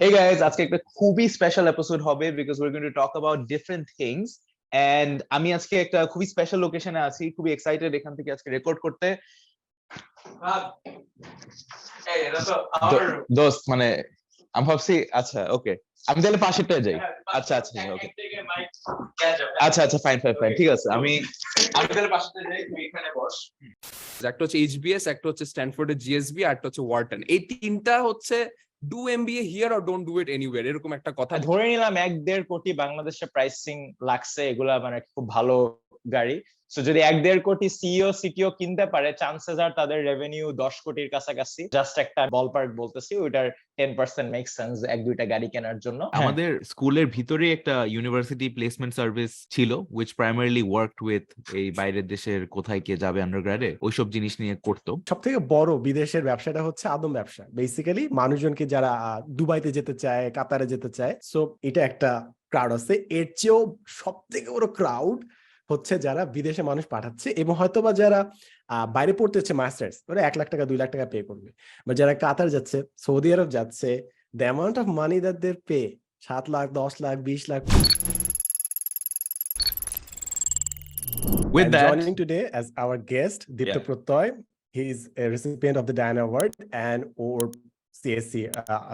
Hey guys, আজকে একটা খুবই স্পেশাল এপিসোড হবে because we're going to talk about different things and আমি আজকে একটা খুবই স্পেশাল লোকেশনে আছি, খুবই এক্সাইটেড এখান থেকে আজকে রেকর্ড করতে। দোস্ত মানে আমি ভাবছি আচ্ছা ওকে আমি তাহলে পাশেরটায় যাই। আচ্ছা আচ্ছা ওকে আচ্ছা আচ্ছা ফাইন ফাইন ফাইন ঠিক আছে, আমি আমি তাহলে পাশেরটায় যাই, তুই এখানে বস। একটা হচ্ছে এইচবিএস, একটা হচ্ছে স্ট্যানফোর্ডের জিএসবি, আর একটা হচ্ছে ওয়ার্টন। এই তিনটা হচ্ছে do MBA here or don't do it anywhere, এরকম একটা কথা। ধরে নিলাম 1-1.5 কোটি বাংলাদেশে প্রাইসিং লাগছে, এগুলা মানে খুব ভালো গাড়ি। সো যদি 1-1.5 কোটি সিইও সিটিও কিনতে পারে, চান্সেস আর তাদের রেভিনিউ 10 কোটির কাছাকাছি। জাস্ট একটা বলপার্ক বলতেছি, ওইটার 10% মেক সেন্স 1-2টা গাড়ি কেনার জন্য। আমাদের স্কুলের ভিতরে একটা ইউনিভার্সিটি প্লেসমেন্ট সার্ভিস ছিল which primarily worked with এই বাইরের দেশের কোথায় কে যাবে আন্ডারগ্রেডে ওইসব জিনিস নিয়ে করতো। সব থেকে বড় বিদেশের ব্যবসাটা হচ্ছে আদম ব্যবসা। বেসিক্যালি মানুষজনকে যারা দুবাইতে যেতে চায়, কাতারে যেতে চায়, সো এটা একটা ক্রাউড আছে। এর চেয়েও সব থেকে বড় ক্রাউড হচ্ছে যারা বিদেশে মানুষ পাঠাচ্ছে, এবং হয়তোবা যারা বাইরে পড়তে হচ্ছে মাস্টার্স, ওরা 1 লাখ টাকা 2 লাখ টাকা পে করবে। বা যারা কাতার যাচ্ছে, সৌদি আরব যাচ্ছে, the amount of money that they pay 7 lakh 10 lakh 20 lakh. With that, joining today as our guest, Dipro Prattoy. He is a recipient of the Diana Award and or CSC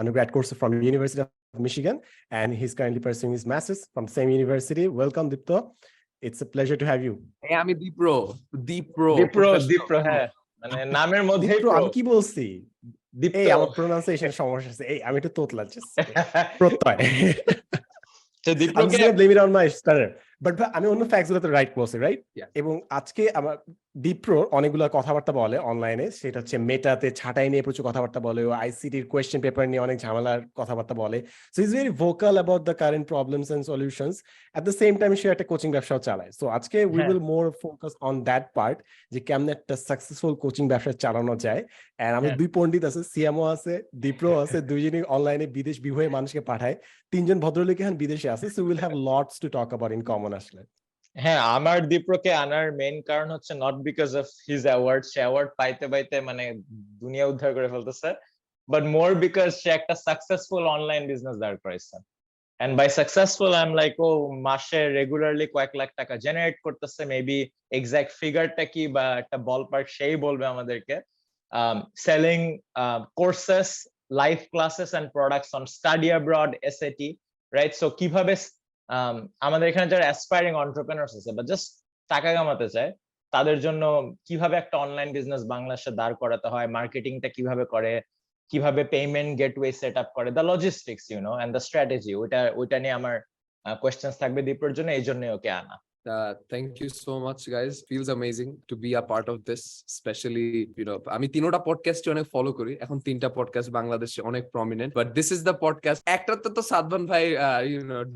undergrad course from University of Michigan, and he's currently pursuing his master's from the same university. Welcome, Dipro. It's a pleasure to have you. Hey, আমি দীপ্রো হ্যাঁ, মানে নামের মধ্যে আমি কি বলছি? এই আমার প্রোনাউন্সিয়েশন সমস্যা আছে। এই আমি একটু তোতলা প্রত্যয়। I'm just gonna blame it on my stutter. But আমি অন্য ফ্যাক্টস গুলো তো রাইট বলছি, রাইট? এবং আজকে আমার ডিপ্রো অনেকগুলো কথাবার্তা বলে অনলাইনে, সেটা হচ্ছে মেটাতে ছাঁটাই নিয়ে প্রচুর কথাবার্তা বলে, ও আইসিটির কোয়েশ্চেন পেপার নিয়ে অনেক ঝামেলার কথাবার্তা বলে। So is very vocal about the current problems and solutions. At the same time সে একটা কোচিং ব্যবসাও চালায়। সো আজকে we will more focus on that part, যে কেমন একটা সাকসেসফুল কোচিং ব্যবসা চালানো যায়। এন্ড আমাদের দুই পণ্ডিত আছে, সিএমও আছে, ডিপ্রো আছে, দুইজনই অনলাইনে বিদেশ বিভয়ে মানুষকে পাঠায়। 3জন ভদ্রলোক এখন বিদেশে আছে। So will have lots to talk about in common আসলে। হ্যাঁ, আমার দীপ্রকে আনার মেইন কারণ হচ্ছে not because of his award, say award পাইতে পাইতে মানে দুনিয়া উদ্ধার করে ফেলতেছে, বাট মোর বিকজ সে একটা সাকসেসফুল অনলাইন বিজনেস দাঁড় করাইছে। And by successful I am like ও মাসে রেগুলারলি কয়েক লাখ টাকা জেনারেট করতেছে। মেবি এক্সাক্ট ফিগারটা কি বা একটা বলপার্ক সেই বলবে আমাদেরকে। Selling courses, live classes and products on study abroad, SAT, right? So কিভাবে আমাদের এখানে যারা অ্যাসপায়ারিং এন্টারপ্রেনার্স আছে বা জাস্ট টাকা কামাতে চায়, তাদের জন্য কিভাবে একটা অনলাইন বিজনেস বাংলাদেশে দাঁড় করাতে হয়, মার্কেটিংটা কিভাবে করে, কিভাবে পেমেন্ট গেটওয়ে সেট আপ করে, the logistics you know and the strategy, ওইটা নিয়ে আমার কোয়েশ্চেনস থাকবে দীপ্রর জন্য, এই জন্যই ওকে আনা। Thank you so much, guys. Feels amazing to be a part of this, especially, আমি তিনটা পডকাস্ট অনেক ফলো করি। এখন 3টা পডকাস্ট বাংলাদেশে অনেক prominent, but this is the podcast. একটাতে তো সাদমান ভাই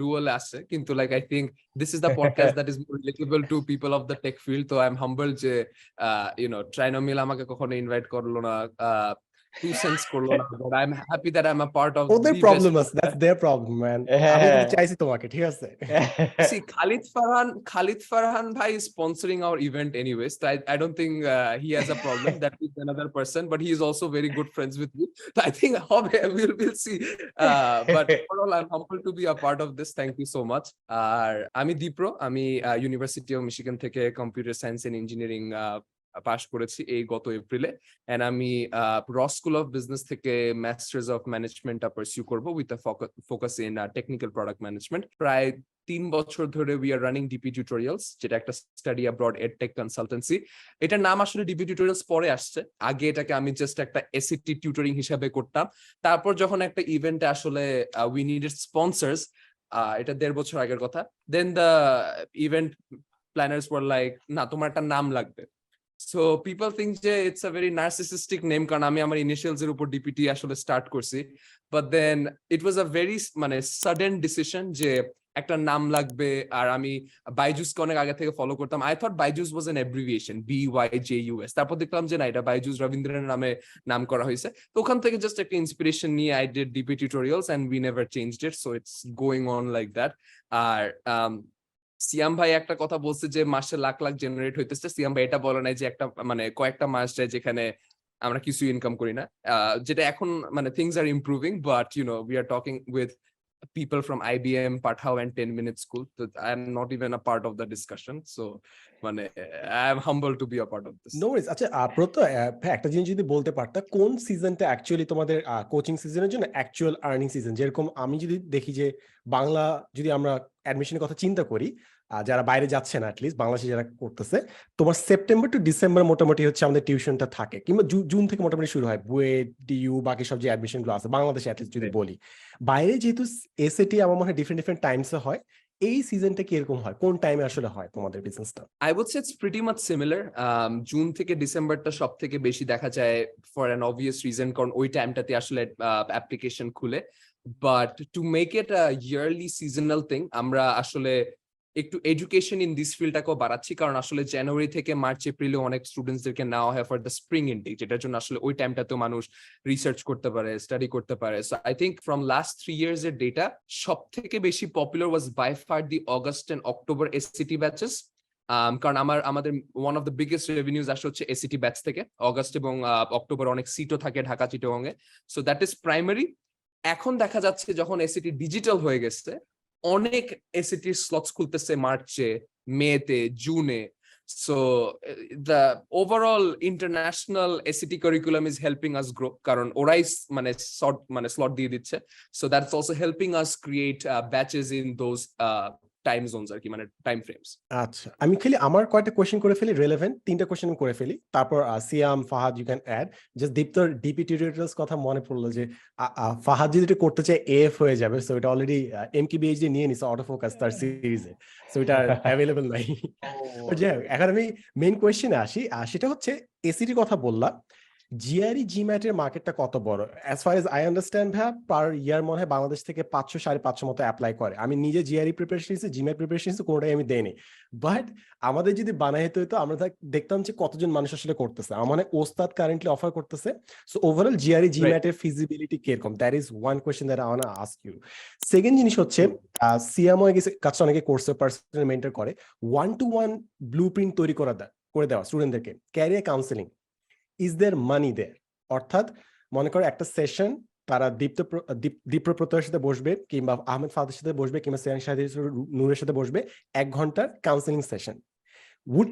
ডুয়াল আছে, কিন্তু like I think this is the podcast that is more relatable to people of the tech field. তো আই এম হাম্বল যে ট্রাইনোমিল আমাকে কখনো ইনভাইট করলো না, 2 cents করলো না, but I'm happy that I'm a part of ওদের প্রবলেম আছে, that's their problem, man. আমি তো চাইছি তোমাকে, ঠিক আছে? See, Khalid Farhan bhai is sponsoring our event anyways, so I don't think he has a problem. That is another person, but he is also very good friends with me, so I think we'll see, but overall I'm humbled to be a part of this. Thank you so much. আমি দীপ্রো, আমি university of Michigan থেকে computer science and engineering pass করেছি এই গত এপ্রিলে, and আমি র school of business থেকে মাস্টার্স অফ ম্যানেজমেন্ট পারসিউ করব with a focus in technical product management. প্রায় 3 বছর ধরে we are running DP tutorials, যেটা একটা স্টাডি অ্যাব্রড এডটেক কনসালটেন্সি। এটার নাম আসলে ডিপি টিউটোরিয়ালস পরে আসছে, আগে এটাকে আমি জাস্ট একটা এসিটি টিউটরিং হিসাবে করতাম। তারপর যখন একটা ইভেন্টে আসলে উই নিডেড স্পন্সর্স, এটা 1.5 বছর আগের কথা, then the event planners were like, না তোমার একটা নাম লাগবে। So people think যে it's a very narcissistic name, কারণ আমি আমার ইনিশিয়ালস এর উপর ডিপিটি আসলে স্টার্ট করছি, but then it was a very মানে sudden decision যে একটা নাম লাগবে। আর আমি বাইজুসকে অনেক আগে থেকে ফলো করতাম। I thought Byju's was an abbreviation, BYJUS, তারপর দেখলাম যে না, এটা বাইজুস রবীন্দ্রনের নামে নাম করা হয়েছে। তো ওখান থেকে জাস্ট একটা ইন্সপিরেশন নিয়ে I did DP tutorials and we never changed it, so it's going on like that. আর সিয়াম ভাই একটা কথা বলছে যে মাসে লাখ লাখ জেনারেট হইতেছে। সিয়াম ভাই এটা বলে নাই যে একটা মানে কয়েকটা মাস যায় যেখানে আমরা কিছু ইনকাম করি না, যেটা এখন মানে things are improving, but you know we are talking with people from IBM, Pathao and 10 Minute School. So I am not even a part of the discussion. So মানে I am humble to be a part of this. No worries. আচ্ছা প্রত্যয় একটা জিনিস যদি বলতে পারতা, কোন সিজনটা actually তোমাদের কোচিং সিজনের জন্য অ্যাকচুয়াল আর্নিং সিজন? যেরকম আমি যদি দেখি যে বাংলা, যদি আমরা অ্যাডমিশনের কথা চিন্তা করি, যারা বাইরে যাচ্ছে না অ্যাটলিস্ট বাংলাদেশে যারা করতেছে, তোমার সেপ্টেম্বর টু ডিসেম্বর মোটামুটি হচ্ছে আমাদের টিউশনটা থাকে, কিংবা জুন থেকে মোটামুটি শুরু হয় বুয়েট, ডিইউ, বাকি সব যে অ্যাডমিশন গুলো আছে বাংলাদেশে অ্যাটলিস্ট যদি বলি। বাইরে যেহেতু এসএটি আমার মনে হয় ডিফারেন্ট টাইমসে হয়, এই সিজনটা কি এরকম হয়? কোন টাইমে আসলে হয় তোমাদের বিজনেসটা? I would say it's pretty much similar. June থেকে ডিসেম্বরটা সব থেকে বেশি দেখা যায় for an obvious reason, কারণ ওই টাইমটাতে আসলে অ্যাপ্লিকেশন খুলে। But to make it a yearly seasonal thing, আমরা আসলে একটু এডুকেশন ইন দিস ফিল্ডটাকেও বাড়াচ্ছি, কারণ আসলে জানুয়ারি থেকে মার্চ এপ্রিলে অনেক স্টুডেন্টসদেরকে নেওয়া হয় ফর দ্য স্প্রিং ইনটেক, যেটার জন্য আসলে ওই টাইমটাতেও মানুষ রিসার্চ করতে পারে, স্টাডি করতে পারে। So I think from last 3 years এর ডেটা সব থেকে বেশি popular was by far the August and October SCT batches, কারণ আমাদের one of the biggest revenues আসে হচ্ছে এসসিটি ব্যাচ থেকে। অগস্ট এবং অক্টোবর অনেক সিটও থাকে ঢাকা চিটাগংয়ে, সো দ্যাট ইজ প্রাইমারি। এখন দেখা যাচ্ছে যখন এসসিটি ডিজিটাল হয়ে গেছে, অনেক এসসিটির স্লটস খুলতেছে মার্চে, মেতে, জুনে। So the overall international SCT curriculum is helping us grow, কারণ ওরাই মানে স্লট দিয়ে দিচ্ছে। So that's also helping us create batches in those time zones আর কি, মানে টাইম ফ্রেমস। আচ্ছা, আমি খালি আমার কয়েকটা কোশ্চেন করে ফেলি, রেলেভেন্ট 3টা কোশ্চেন করে ফেলি, তারপর Siam, Fahad you can add. Just দীপ্তর ডিপি টিউটোরিয়ালস কথা মনে পড়লো যে ফাহাদ যদি এটা করতে চায় এফ হয়ে যাবে, সো এটা অলরেডি এমকিবিএইচডি নিয়ে নিছে অটো ফোকাস তার সিরিজে, সো এটা অ্যাভেলেবল নাই। যাই হোক, এখন আমি মেইন কোয়েশ্চেনে আসি, সেটা হচ্ছে এসিটির কথা বললাম, জিআরই জিম্যাট এর মার্কেটটা কত বড়? As far age I understand ভাই, পার ইয়ার মনে হয় বাংলাদেশ থেকে 500-550 মতো অ্যাপ্লাই করে। আমি নিজে জিআরই প্রিপারেশন নিয়েছি, জিম্যাট প্রিপারেশন নিয়েছি, কোনোটাই আমি দেইনি। বাট আমাদের যদি বানাইতে হইতো, আমরা দেখতাম যে কতজন মানুষ আসলে করতেছে। আমার মানে ওস্তাদ কারেন্টলি অফার করতেছে। সো ওভারঅল জিআরই জিম্যাট এর ফিজিবিলিটি কিরকম? That is one question that I want to ask you. Second জিনিস হচ্ছে, সিয়ামও কাছে অনেকে কোর্সে পার্সোনাল মেন্টর করে, 1-to-1 ব্লুপ্রিন্ট তৈরি করে দেওয়া স্টুডেন্টদেরকে, ক্যারিয়ার কাউন্সেলিং। ইজ দেয়ার মানি দেয়ার? অর্থাৎ মনে করো একটা সেশন তারা দীপ্র প্রত্যয়ের সাথে বসবে, কিংবা আহমেদ ফাহাদের সাথে বসবে, কিংবা সিয়ান শাহিদ নূরের সাথে বসবে, 1 ঘন্টার counselling session. Would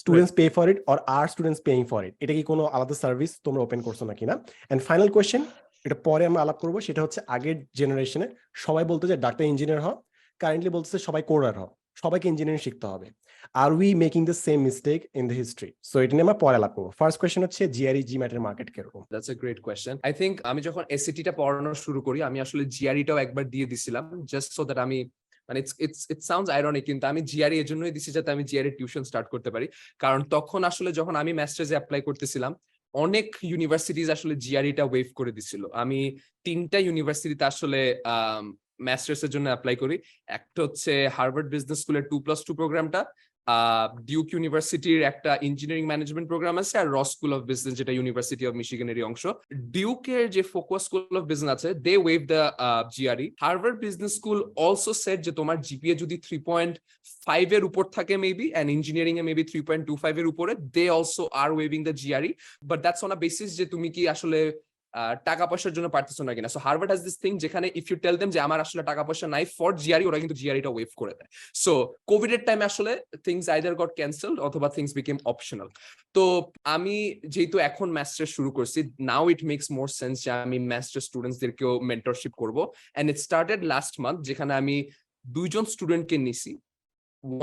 students pay for it, or are students paying for it? এটা কি কোনো আলাদা সার্ভিস তোমরা ওপেন করছো নাকি না? এন্ড ফাইনাল কোয়েশ্চেন, এটা পরে আমরা আলাপ করবো, সেটা হচ্ছে আগের জেনারেশনে সবাই বলতো যে ডাক্তার ইঞ্জিনিয়ার হও, কারেন্টলি বলতেছে সবাই কোডার হও, সবাইকে ইঞ্জিনিয়ারিং শিখতে হবে। আর we making the same mistake in the history? So এটা নিয়ে আমরা পরে আলাপ করবো। ফার্স্ট কোয়েশ্চেন হচ্ছে জিআরই জিম্যাট এর মার্কেট কিরকম? That's a great question. I think আমি যখন এসসিটিটা পড়ানো শুরু করি, আমি আসলে জিআরইটাও একবার দিয়ে দিছিলাম, জাস্ট সো দ্যাট আমি মানে ইট সাউন্ডস আইরনিক, কিন্তু আমি জিআরই এর জন্যই দিছি যাতে আমি জিআরই টিউশন স্টার্ট করতে পারি। কারণ তখন আসলে যখন আমি মাস্টার্সে অ্যাপ্লাই করতেছিলাম, অনেক ইউনিভার্সিটিজ আসলে জিআরইটা ওয়েভ করে দিছিল। আমি 3টা ইউনিভার্সিটিতে আসলে মাস্টার্স এর জন্য অ্যাপ্লাই করি। একটা হচ্ছে হার্ভার্ড বিজনেস স্কুলের 2+2 প্রোগ্রামটা, ডিউক ইউনিভার্সিটির একটা ইঞ্জিনিয়ারিং ম্যানেজমেন্ট প্রোগ্রাম আছে, আর রস স্কুল অফ বিজনেস, যেটা ইউনিভার্সিটি অফ মিশিগানেরই অংশ। ডিউকের যে ফোকাস স্কুল অফ বিজনেস আছে, they waive the GRE. Harvard Business School also said যে তোমার জিপিএ যদি 3.5 এর উপর থাকে মেবি, এন্ড ইঞ্জিনিয়ারিং এ মেবি 3.25 এর উপরে, they also are waiving the GRE, but that's on a basis যে তুমি কি আসলে টাকা পয়সার জন্য পারতেছো না কিনা। So Harvard has this thing, যেখানে ইফ ইউ টেল দেম যে আমার আসলে টাকা পয়সা নাই ফর জিআরই, ওরা কিন্তু জিআরইটা ওয়েভ করে দেয়। সো কোভিড এর টাইমে আসলে থিংস আইদার গট ক্যান্সেলড অথবা থিংস বিকেম অপশনাল। তো আমি যেহেতু এখন মাস্টার্স শুরু করছি, নাও ইট মেক্স মোর সেন্স যে আমি মাস্টার স্টুডেন্টসদেরকেও মেন্টরশিপ করবো। And it started last month, যেখানে আমি 2 জন স্টুডেন্টকে নিছি,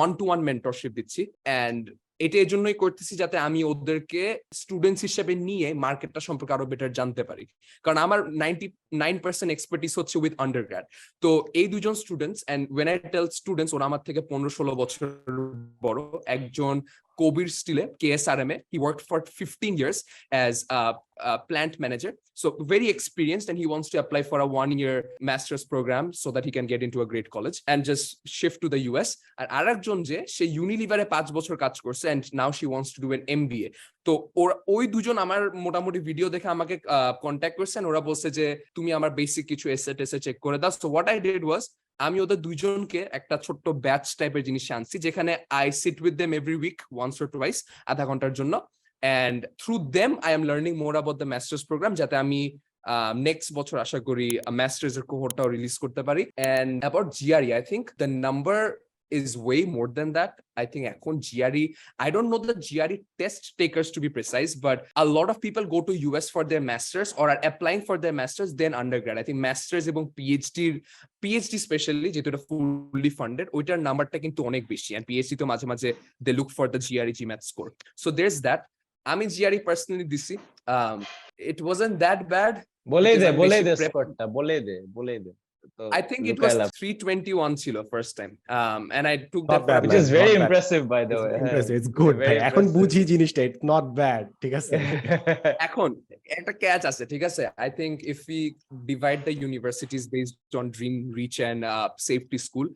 1-to-1 মেন্টরশিপ দিচ্ছি। এন্ড এটা এই জন্যই করতেছি যাতে আমি ওদেরকে স্টুডেন্টস হিসেবে নিয়ে মার্কেটটা সম্পর্কে আরো বেটার জানতে পারি, কারণ আমার 99% এক্সপার্টিস হচ্ছে উইথ আন্ডারগ্র্যাড। তো এই 2 জন students, and when I tell students, ওরা আমার থেকে 15-16 বছর বড়। একজন কবির স্টিলে KSRM A, he worked for 15 years as a plant manager, so very experienced, and he wants to apply for a 1-year master's program so that he can get into a great college and just shift to the US. আর আরেকজন যে সে ইউনিলিভারে 5 বছর কাজ করছে, and now she wants to do an MBA. তো ওই 2 জন আমার মোটামুটি video দেখে আমাকে কন্ট্যাক্ট করছেন। ওরা বলছে যে তুমি আমার বেসিক কিছু এসে চেক করে দাও। So what I did was, আমি ওদের 2 জনকে একটা ছোট্ট ব্যাচ টাইপের জিনিস আনছি, যেখানে I sit with them every week, once or twice, আধা ঘন্টার জন্য। and through them I am learning more about the master's program jate ami next বছর আশা করি master's এর cohort-টাও release করতে পারি. And about GRE, I think the number is way more than that. I think এখন GRE, I don't know the GRE test takers to be precise, but a lot of people go to US for their masters or are applying for their masters then undergrad. I think masters এবং PhD specially যেটা fully funded ওইটার নাম্বারটা কিন্তু অনেক বেশি, and PhD তো মাঝে মাঝে they look for the GRE GMAT score. So there's that. আমি GRE personally দিছি, it wasn't that bad. বলে দে স্কোরটা বলে দে I think it was 321 ছিল first time, and I took that bad, which is very not bad. impressive by the way. Impressive, it's good. Very এখন impressive. বুঝি জিনিসটা, it's not bad, ঠিক আছে? এখন একটা ক্যাচ আছে, ঠিক আছে? I think if we divide the universities based on dream, reach and safety school,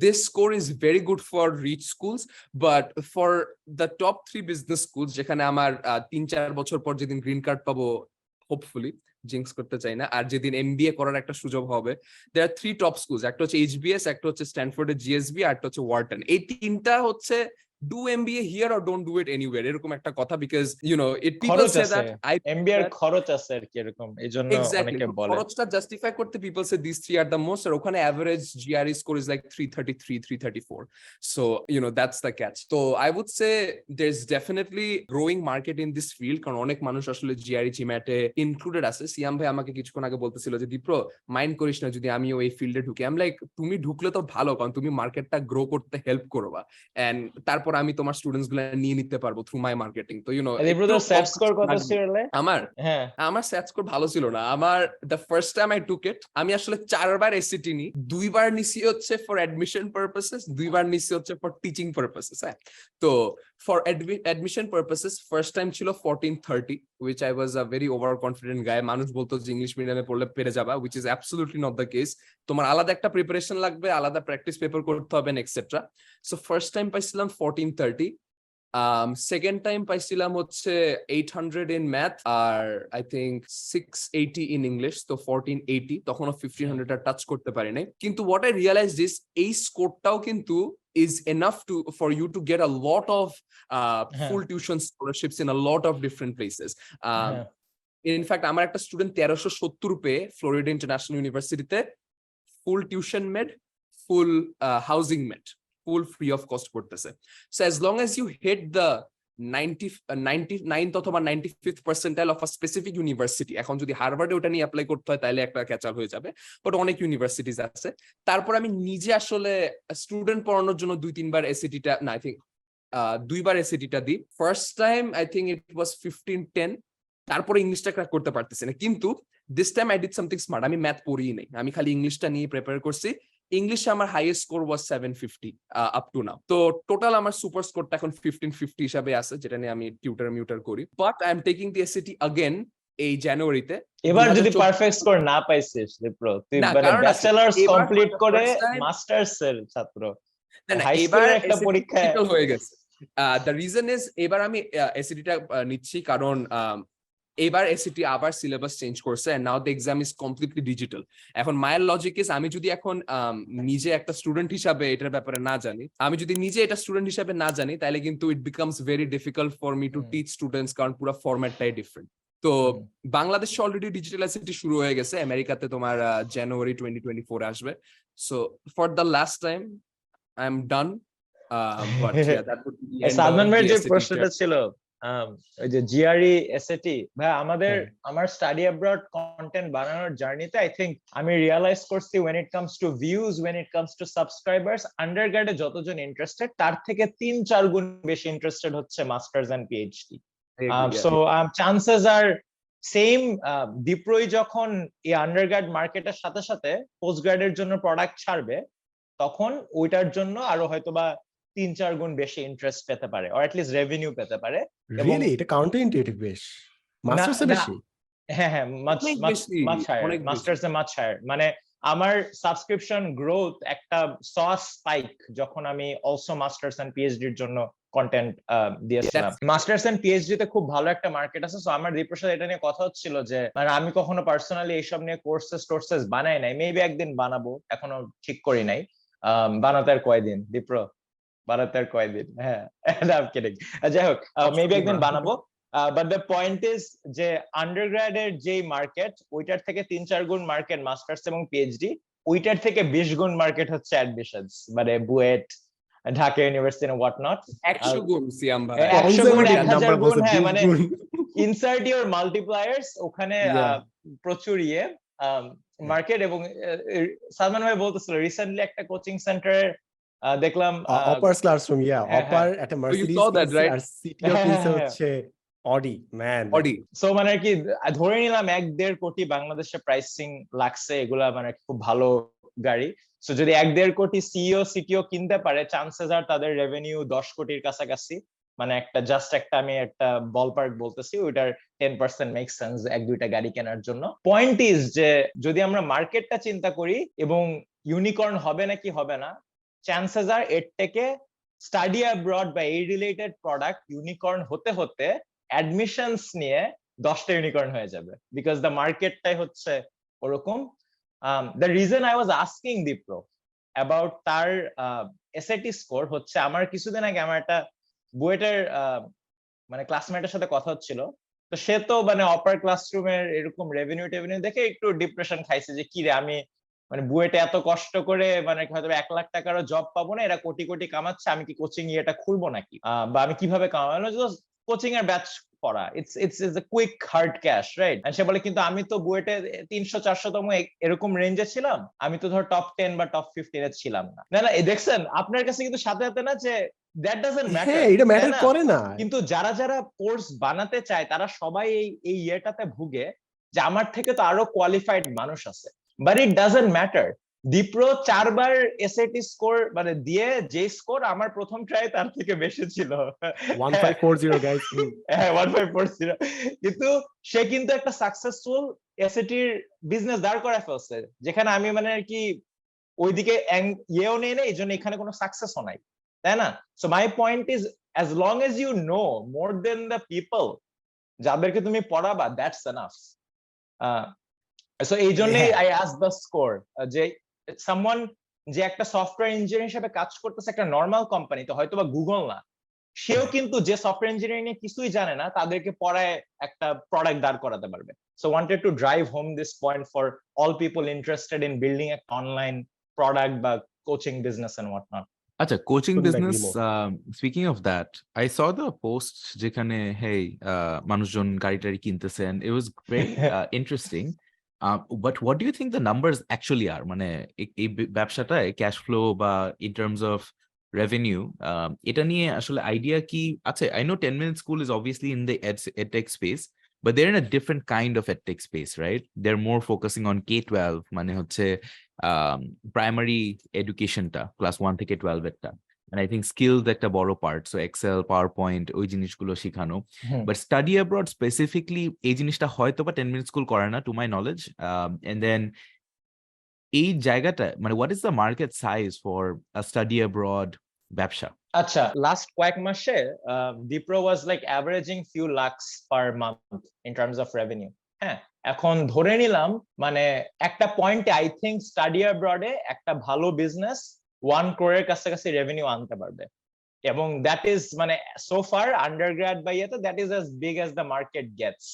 this score is very good for reach schools, but for the top 3 business schools যেখানে আমার 3-4 বছর পর যেদিন গ্রিন কার্ড পাবো, hopefully জিংস করতে চাই না, আর যেদিন MBA করার একটা সুযোগ হবে, there are 3 top schools, একটা হচ্ছে HBS, একটা হচ্ছে স্ট্যানফোর্ডের GSB, আর একটা হচ্ছে ওয়ার্টন. এই তিনটা হচ্ছে do MBA here or don't do it anywhere এরকম একটা কথা, because you know it people say that MBA এর খরচ আছে আর কি এরকম, এইজন্য অনেকে বলে খরচটা জাস্টিফাই করতে people say these 3 are the most, আর ওখানে average GRE score is like 333 334, so you know that's the catch. So I would say there's definitely growing market in this field কারণ অনেক মানুষ আসলে GRE GMAT এ included আছে. সিয়াম ভাই আমাকে কিছুক্ষণ আগে বলতেছিল যে দীপ্র মাইন্ড করিস না যদি আমিও এই ফিল্ডে ঢুকি. I'm like তুমি ঢুকলে তো ভালো, কারণ তুমি মার্কেটটা গ্রো করতে হেল্প করবা, and তারপর আমি তোমার স্টুডেন্টস গুলা নিয়ে নিতে পারবো থ্রু মাই মার্কেটিং. তো ইউ নো স্যাট স্কোর কত ছিল? আমার স্যাট স্কোর ভালো ছিল না. আমার the first time I took it আমি আসলে 4 বার এসসিটি নি, 2 বার নিছি হচ্ছে ফর অ্যাডমিশন পারপাসেস, 2 বার নিছি হচ্ছে ফর টিচিং পারপাসেস. হ্যাঁ, তো for admission purposes first time ছিল 1430, which I was a very overconfident guy. মানুষ বলতো যে ইংলিশ মিডিয়ামে পড়লে পেরে যাবা, which is absolutely not the case. তোমার আলাদা একটা প্রিপারেশন লাগবে, আলাদা প্র্যাকটিস পেপার করতে হবে, এটসেট্রা. সো ফার্স্ট টাইম পাইছিলাম 1430, সেকেন্ড টাইম পাইছিলাম হচ্ছে 800 ইন ম্যাথ আর আই থিংক 680 ইন ইংলিশ, তো 1480, তখনও 1500 টাচ করতে পারি নাই. কিন্তু হোয়াট আই রিয়েলাইজড ইজ এই স্কোরটাও কিন্তু is enough for you to get a lot of full tuition scholarships in a lot of different places. In fact, আমার একটা স্টুডেন্ট 1370 পেয়ে ফ্লোরিডা ইন্টারন্যাশনাল ইউনিভার্সিটিতে full tuition made, full housing made, full free of cost করতেছে. So as long as you hit the 99th অথবা 95th percentile of a specific university, এখন যদি হার্ভার্ডে ওটা নিয়ে অ্যাপ্লাই করতে হয় তাহলে একটা ক্যাচাল হয়ে যাবে, বাট অনেক ইউনিভার্সিটিজ আছে. তারপর আমি নিজে আসলে স্টুডেন্ট পড়ানোর জন্য 2-3 বার এসএটিটা না, আই থিংক 2 বার এসএটিটা দিই. First time I think it was 1510, তারপরে ইংলিশটা ক্র্যাক করতে পারতেছি না. কিন্তু this time I did something smart, আমি ম্যাথ পড়িই নাই, আমি খালি ইংলিশটা নিয়ে প্রিপেয়ার করছি. ইংলিশে আমার highest score was 750 up to now. তো টোটাল আমার সুপার স্কোরটা এখন 1550 হিসাবে আছে, যেটা নিয়ে আমি টিউটার করি. But I am taking the SAT again এই জানুয়ারিতে. এবার যদি পারফেক্ট স্কোর না পাইছিস দীপ্র, তুই মানে ব্যাচেলার্স কমপ্লিট করে মাস্টার্স এর ছাত্র, না এবার একটা পরীক্ষা হয়ে গেছে. দ্য রিজন ইজ এবার আমি এসএটিটা নিচ্ছি কারণ এবার এসএটি আবার সিলেবাস চেঞ্জ করছে, and now the exam is completely digital. এখন মায়ের লজিক ইজ আমি যদি এখন নিজে একটা স্টুডেন্ট হিসাবে এটার ব্যাপারে না জানি, তাহলে কিন্তু it becomes very difficult for me to teach students, কারণ পুরো ফরম্যাটটাই ডিফারেন্ট. তো বাংলাদেশে অলরেডি ডিজিটাল এসএটি শুরু হয়ে গেছে, আমেরিকাতে তোমার জানুয়ারি 2024 আসবে. So for the last time I am done. But yeah that would be Sadman ভাইয়ের যে প্রশ্নটা ছিল ওই যে জিআরই এসএটি, ভাই আমার স্টাডি অ্যাব্রড কন্টেন্ট বানানোর জার্নিতে আই থিংক আমি রিয়ালাইজ করছি when it comes to views, when it comes to subscribers, আন্ডারগ্রেডে যতজন ইন্টারেস্টেড তার থেকে 3-4 গুণ বেশি ইন্টারেস্টেড হচ্ছে masters and PhD. So chances are same. দীপ্রই যখন এই আন্ডারগ্রেড মার্কেটের সাথে সাথে পোস্ট গ্রাডের জন্য প্রোডাক্ট ছাড়বে, তখন ওইটার জন্য আরো হয়তোবা 3-4 গুণ বেশি ইন্টারেস্ট পেতে পারে, অর এট লিস্ট রেভিনিউ পেতে পারে. রিয়েলি এটা কাউন্টার ইনটিউটিভ বেশ, মাস্টার্স এ বেশি. হ্যাঁ মাচ হায়ার, মাস্টার্স এ মাচ হায়ার. মানে আমার সাবস্ক্রিপশন গ্রোথ একটা স্পাইক যখন আমি অলসো মাস্টার্স এন্ড পিএইচডি এর জন্য কন্টেন্ট দিয়েছিলাম. মাস্টার্স এন্ড পিএইচডি তে খুব ভালো একটা মার্কেট আছে. সো আমার দীপ্রর সাথে এটা নিয়ে কথা হচ্ছিল যে মানে আমি কখনো পার্সোনালি এইসব নিয়ে কোর্সেস বানাই নাই, মেবি একদিন বানাবো, এখনো ঠিক করি নাই. বানাতে আর কয়দিন দীপ্র, বানাতে আর কয়দিন? হ্যাঁ, যাই হোক মেবি একদিন বানাবো. বাট দ্য পয়েন্ট ইজ যে আন্ডারগ্র্যাড এর যে মার্কেট ওইটার থেকে 3-4 গুণ মার্কেট মাস্টার্স এবং পিএইচডি, ওইটার থেকে 20 গুণ মার্কেট হচ্ছে অ্যাডমিশনস, মানে BUET, Dhaka university and what not. 100 গুণ সিয়াম ভাই, 100 গুণ, 1000 গুণ, হ্যাঁ, 20 মানে গুণ। ইনসার্ট ইওর মাল্টিপ্লায়ার্স, ওখানে Yeah. প্রচুর মার্কেট। এবং সালমান ভাই বলতেছিল রিসেন্টলি একটা কোচিং সেন্টারের দেখলাম Opper's classroom, yeah. হ্যাঁ, Opper একটা you Mercedes saw that, কিনছে, right? আর CTO কিনছে হচ্ছে Audi, man. Audi। সো মানে আর কি ধরে নিলাম 1-1.5 কোটি বাংলাদেশে প্রাইসিং লাগছে, এগুলা মানে খুব ভালো গাড়ি। সো যদি 1-1.5 কোটি সিইও সিটিও কিনতে পারে, চান্সেস আর তাদের রেভিনিউ 10 কোটির কাছাকাছি। মানে একটা জাস্ট একটা আমি একটা বলপার্ক বলতেছি, ওইটার 10% মেক সেন্স 1-2টা গাড়ি কেনার জন্য। পয়েন্ট ইজ যে যদি আমরা মার্কেটটা চিন্তা করি এবং ইউনিকর্ন হবে নাকি হবে না, চান্সেস আর এর থেকে স্টাডি অ্যাব্রড বা এই রিলেটেড প্রোডাক্ট ইউনিকর্ন হতে হতে অ্যাডমিশনস নিয়ে 10টা ইউনিকর্ন হয়ে যাবে, বিকজ দ্য মার্কেটটাই হচ্ছে ওরকম। The reason I was asking Dipro about তার এসএটি স্কোর হচ্ছে, আমার কিছুদিন আগে আমার একটা বুয়েটের মানে ক্লাসমেটের সাথে কথা হচ্ছিল, তো সে তো মানে অপার ক্লাসরুমের এরকম রেভিনিউ টেভিনিউ দেখে একটু ডিপ্রেশন খাইছে যে কি রে, আমি মানে বুয়েটে এত কষ্ট করে মানে হয়তো 1 লাখ টাকারও জব পাবো না, এরা কোটি কোটি কামাচ্ছে, আমি কি কোচিং এটা খুলবো নাকি, বা আমি কিভাবে কামাবো, কোচিং এর ব্যাচ পড়া, it's a quick hard cash, right? সে বলে কিন্তু আমি তো বুয়েটে 300-400তম এরকম রেঞ্জে ছিলাম, আমি তো ধর টপ 10 বা টপ 15 এ ছিলাম না। না দেখছেন আপনার কাছে কিন্তু সাথে সাথে না যে দ্যাট ডাজন্ট ম্যাটার, হ্যাঁ, এটা ম্যাটার করে না। কিন্তু যারা যারা কোর্স বানাতে চায় তারা সবাই এই ইয়েটাতে ভুগে যে আমার থেকে তো আরো কোয়ালিফাইড মানুষ আছে, but it doesn't matter. Dipro 4 বার এসএটি স্কোর মানে দিয়ে যে স্কোর আমার প্রথম ট্রাই তার থেকে বেশি ছিল, 1540 গাইস। হ্যাঁ 1540, কিন্তু সে কিন্তু একটা সাকসেসফুল এসএটির বিজনেস দাঁড় করায় ফেলছে, যেখানে আমি মানে আর কি ওইদিকে ইয়েও নেই না, এই জন্য এখানে কোনো সাকসেসও নাই, তাই না? So my point is as long as you know more than the people যাদেরকে তুমি পড়াবা, that's enough. সো এই জন্যই আই আস্ক দ্য স্কোর, যে সামওয়ান যে একটা সফটওয়্যার ইঞ্জিনিয়ার হিসেবে কাজ করতেছে একটা নর্মাল কোম্পানিতে, হয়তো বা গুগল না, সেও কিন্তু যে সফটওয়্যার ইঞ্জিনিয়ারিং নিয়ে কিছুই জানে না তাদেরকে পড়ায় একটা প্রোডাক্ট দাঁড় করাতে পারবে। So wanted to drive home this point for all people interested in building একটা অনলাইন প্রোডাক্ট বা coaching business and what not. আচ্ছা, coaching Couldn't business, agree more. Speaking of that, I saw the post যেখানে হেই মানুষজন গাড়ি টাড়ি কিনতেছে, and it was very interesting. But what do you think the numbers actually are, মানে এই ব্যবসাটায় ক্যাশ ফ্লো বা ইন টার্মস অফ রেভিনিউ, এটা নিয়ে আসলে আইডিয়া কি আছে? I know 10 minute school is obviously in the edtech space, but they're in a different kind of edtech space, right? They're more focusing on K-12, মানে হচ্ছে primary এডুকেশনটা class 1 থেকে 12 এরটা, and I think skills একটা বড় part, so excel, PowerPoint, ওই জিনিসগুলো শেখানো। But study abroad specifically এই জিনিসটা হয়তো বা 10 minute school করে না, to my knowledge. And then এই জায়গাটা মানে what is the market size for a study abroad ব্যবসা? আচ্ছা, লাস্ট কয়েক মাসে Dipro was like averaging few lakhs per month in terms of revenue. হ্যাঁ, এখন ধরে নিলাম মানে একটা পয়েন্টে আই থিংক স্টাডি অ্যাব্রডে একটা ভালো বিজনেস 1 crore কাছাকাছি রেভিনিউ আনতে পারবে, এবং দ্যাট ইজ মানে সো ফার আন্ডারগ্র্যাড বা ইয়েতে that is as big as the market gets,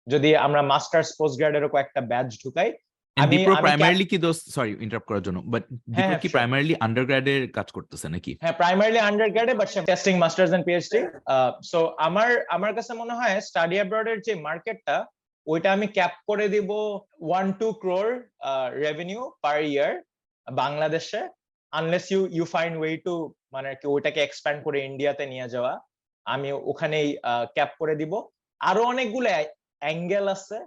যদি আমরা মাস্টার্স পোস্ট গ্রাডেরও কয়েকটা ব্যাচ ঢুকাই। Dipro primarily কি দোস্ত, সরি ইন্টারাপ্ট করার জন্য, বাট Dipro কি প্রাইমারিলি আন্ডারগ্র্যাডের কাজ করতেছে নাকি? হ্যাঁ, প্রাইমারিলি আন্ডারগ্র্যাডে, but testing masters and PhD. So আমার কাছে মনে হয় স্টাডি অ্যাব্রডের যে মার্কেটটা, ওইটা আমি ক্যাপ করে দিব 1-2 crore রেভিনিউ পার ইয়ার বাংলাদেশে, unless you find way to মানে কি ওইটাকে এক্সপ্যান্ড করে ইন্ডিয়াতে নিয়ে যাওয়া, আমি ওখানেই ক্যাপ করে দিব। আরো অনেকগুলো অ্যাঙ্গেল আছে